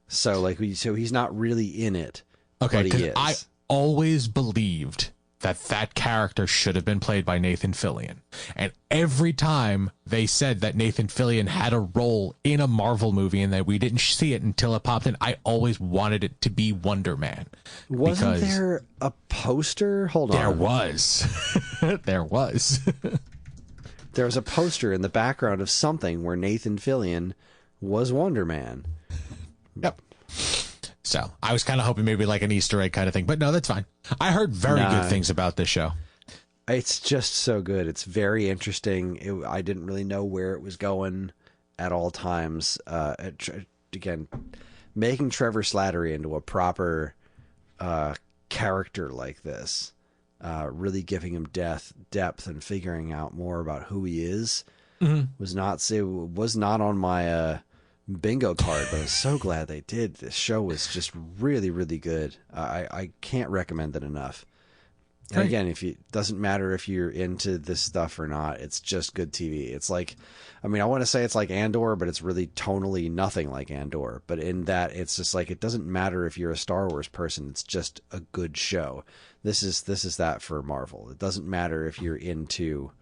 So like so he's not really in it. Okay, but he is. I always believed that character should have been played by Nathan Fillion. And every time they said that Nathan Fillion had a role in a Marvel movie and that we didn't see it until it popped in, I always wanted it to be Wonder Man. Wasn't there a poster? Hold on. There was. There was. There was a poster in the background of something where Nathan Fillion was Wonder Man. Yep. So I was kind of hoping maybe like an Easter egg kind of thing, but no, that's fine. I heard very good things about this show. It's just so good. It's very interesting. I didn't really know where it was going at all times. Again, making Trevor Slattery into a proper character like this, really giving him depth and figuring out more about who he is was not on my bingo card, but I'm so glad they did. This show was just really, really good. I can't recommend it enough. And again, doesn't matter if you're into this stuff or not, it's just good TV. It's like, I mean, I want to say it's like Andor, but it's really tonally nothing like Andor. But in that, it's just like, it doesn't matter if you're a Star Wars person. It's just a good show. This is that for Marvel. It doesn't matter if you're into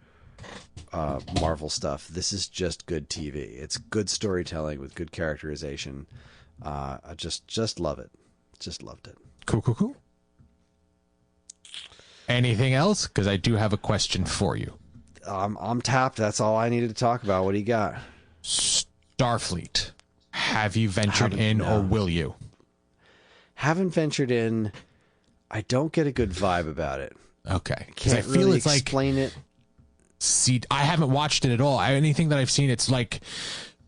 Marvel stuff. This is just good TV. It's good storytelling with good characterization. I just love it. Just loved it. Cool. Anything else? Because I do have a question for you. I'm tapped. That's all I needed to talk about. What do you got? Starfleet. Have you ventured in, or will you? Haven't ventured in. I don't get a good vibe about it. Okay. Can't I feel really it's like explain it. I haven't watched it at all. Anything that I've seen, it's like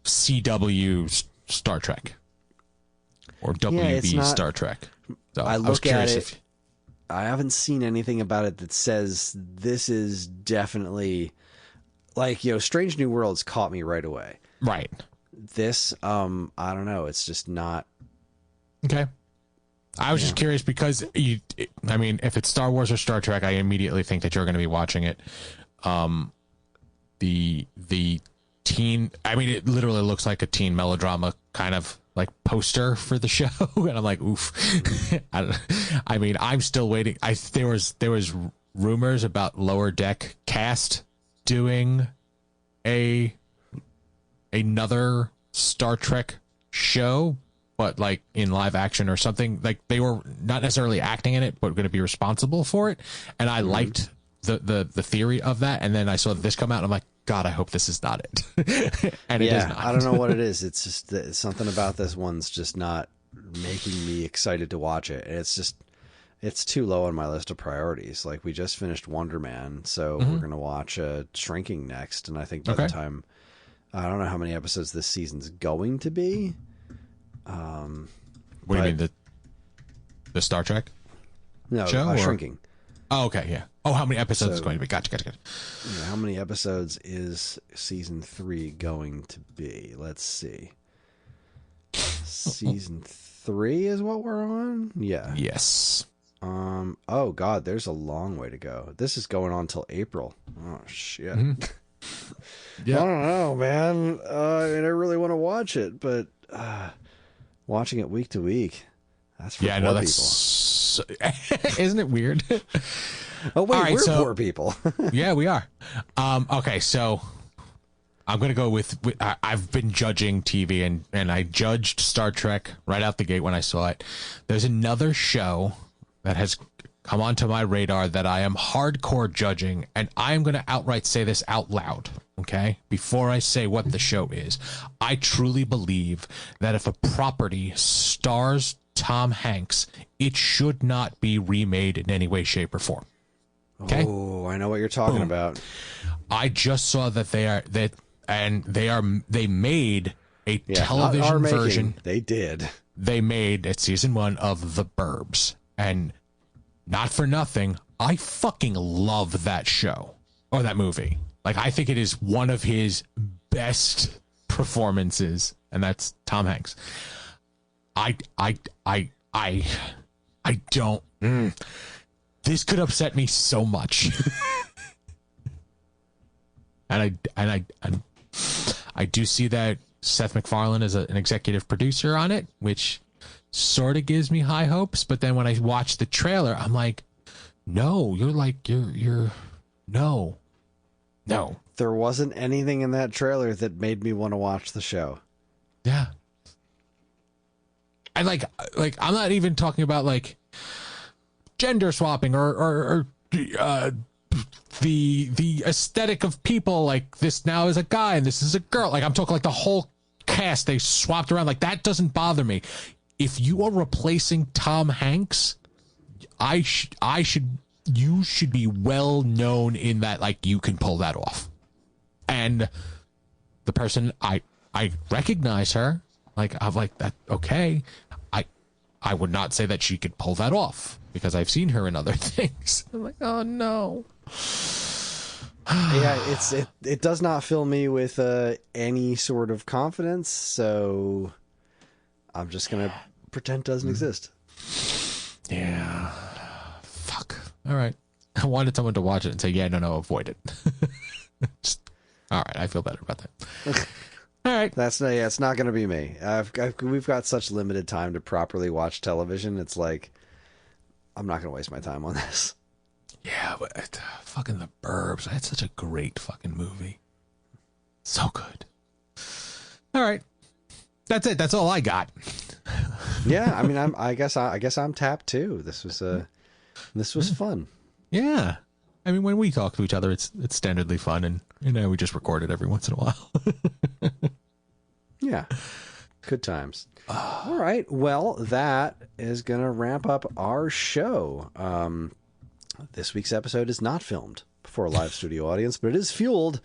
CW Star Trek. or it's WB not- Star Trek. So I was look at curious it. I haven't seen anything about it that says this is definitely like, Strange New Worlds caught me right away. Right. This, I don't know. It's just not. Okay. I was just curious because if it's Star Wars or Star Trek, I immediately think that you're going to be watching it. The teen, it literally looks like a teen melodrama kind of like poster for the show, and I'm like, oof. I'm still waiting. There was rumors about Lower Deck cast doing another Star Trek show, but like in live action or something. Like they were not necessarily acting in it, but going to be responsible for it. And I liked the theory of that. And then I saw this come out, and I'm like, God, I hope this is not it. And it is not. I don't know what it is. It's just that something about this one's just not making me excited to watch it. It's too low on my list of priorities. Like, we just finished Wonder Man, so we're going to watch Shrinking next. And I think by the time, I don't know how many episodes this season's going to be. What do you mean, the Star Trek No, show? Shrinking. Oh, okay, yeah. Oh, how many episodes is going to be? Gotcha. Yeah, how many episodes is season 3 going to be? Let's see. Season 3 is what we're on? Yeah. Yes. Oh God, there's a long way to go. This is going on till April. Oh shit. Yeah. I don't know, man. I really want to watch it, but watching it week to week, that's for poor people. Isn't it weird? Oh wait, All right, we're so- poor people. Yeah, we are. Okay, so I'm going to go with I've been judging TV, and I judged Star Trek right out the gate when I saw it. There's another show that has come onto my radar that I am hardcore judging, and I am going to outright say this out loud, okay? Before I say what the show is. I truly believe that if a property stars Tom Hanks, it should not be remade in any way, shape, or form. Okay? Oh, I know what you're talking about. I just saw that they made a Yeah, television not our making. version. They did. They made at season 1 of The Burbs, and not for nothing, I fucking love that show or that movie. Like, I think it is one of his best performances, and that's Tom Hanks. I don't. This could upset me so much. And I do see that Seth MacFarlane is an executive producer on it, which sort of gives me high hopes. But then when I watch the trailer, I'm like, no, no. There wasn't anything in that trailer that made me want to watch the show. Yeah. And like I'm not even talking about like gender swapping or the aesthetic of people, like this now is a guy and this is a girl. Like, I'm talking like the whole cast, they swapped around. Like, that doesn't bother me. If you are replacing Tom Hanks, you should be well known in that, like, you can pull that off. And the person, I recognize her, like, I'm like, that, okay. I would not say that she could pull that off because I've seen her in other things. I'm like, oh no. Yeah, it does not fill me with any sort of confidence, so I'm just gonna pretend it doesn't exist. Yeah. Fuck. All right. I wanted someone to watch it and say, yeah, no, avoid it. All right. I feel better about that. All right. It's not gonna be me. We've got such limited time to properly watch television. It's like, I'm not gonna waste my time on this. Yeah, but fucking The Burbs. That's such a great fucking movie. So good. All right. That's it. That's all I got. Yeah, I mean, I guess I'm tapped too. This was fun. Yeah. I mean, when we talk to each other, it's standardly fun, and we just record it every once in a while. Yeah. Good times. All right. Well, that is going to wrap up our show. This week's episode is not filmed before a live studio audience, but it is fueled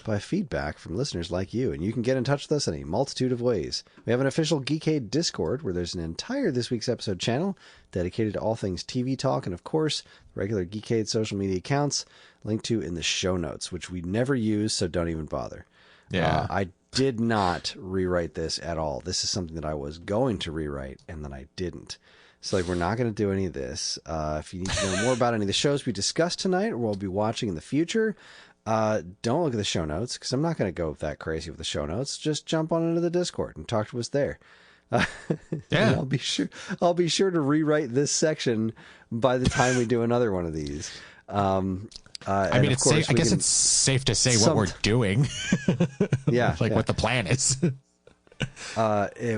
by feedback from listeners like you, and you can get in touch with us in a multitude of ways. We have an official Geekade Discord where there's an entire This Week's Episode channel dedicated to all things TV talk, and of course, regular Geekade social media accounts linked to in the show notes, which we never use, so don't even bother. Yeah. I did not rewrite this at all. This is something that I was going to rewrite, and then I didn't. So, we're not going to do any of this. If you need to know more about any of the shows we discussed tonight or we'll be watching in the future, don't look at the show notes, because I'm not going to go that crazy with the show notes. Just jump on into the Discord and talk to us there. Yeah. I'll be sure to rewrite this section by the time we do another one of these. I mean, it's safe. I guess it's safe to say what we're doing. Yeah. What the plan is.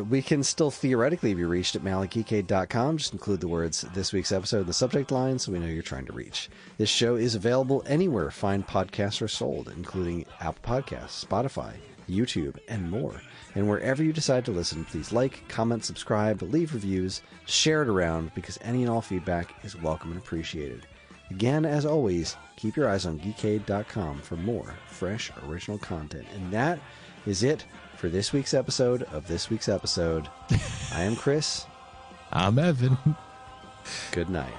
We can still theoretically be reached at malletgeekade.com. Just include the words "this week's episode" in the subject line so we know you're trying to reach. This show is available anywhere fine podcasts are sold, including Apple Podcasts, Spotify, YouTube, and more. And wherever you decide to listen, please like, comment, subscribe, leave reviews, share it around, because any and all feedback is welcome and appreciated. Again, as always, keep your eyes on geekade.com for more fresh, original content. And that is it for this week's episode of This Week's Episode. I am Kris. I'm Evan. Good night.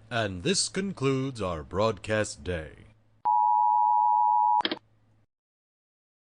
And this concludes our broadcast day.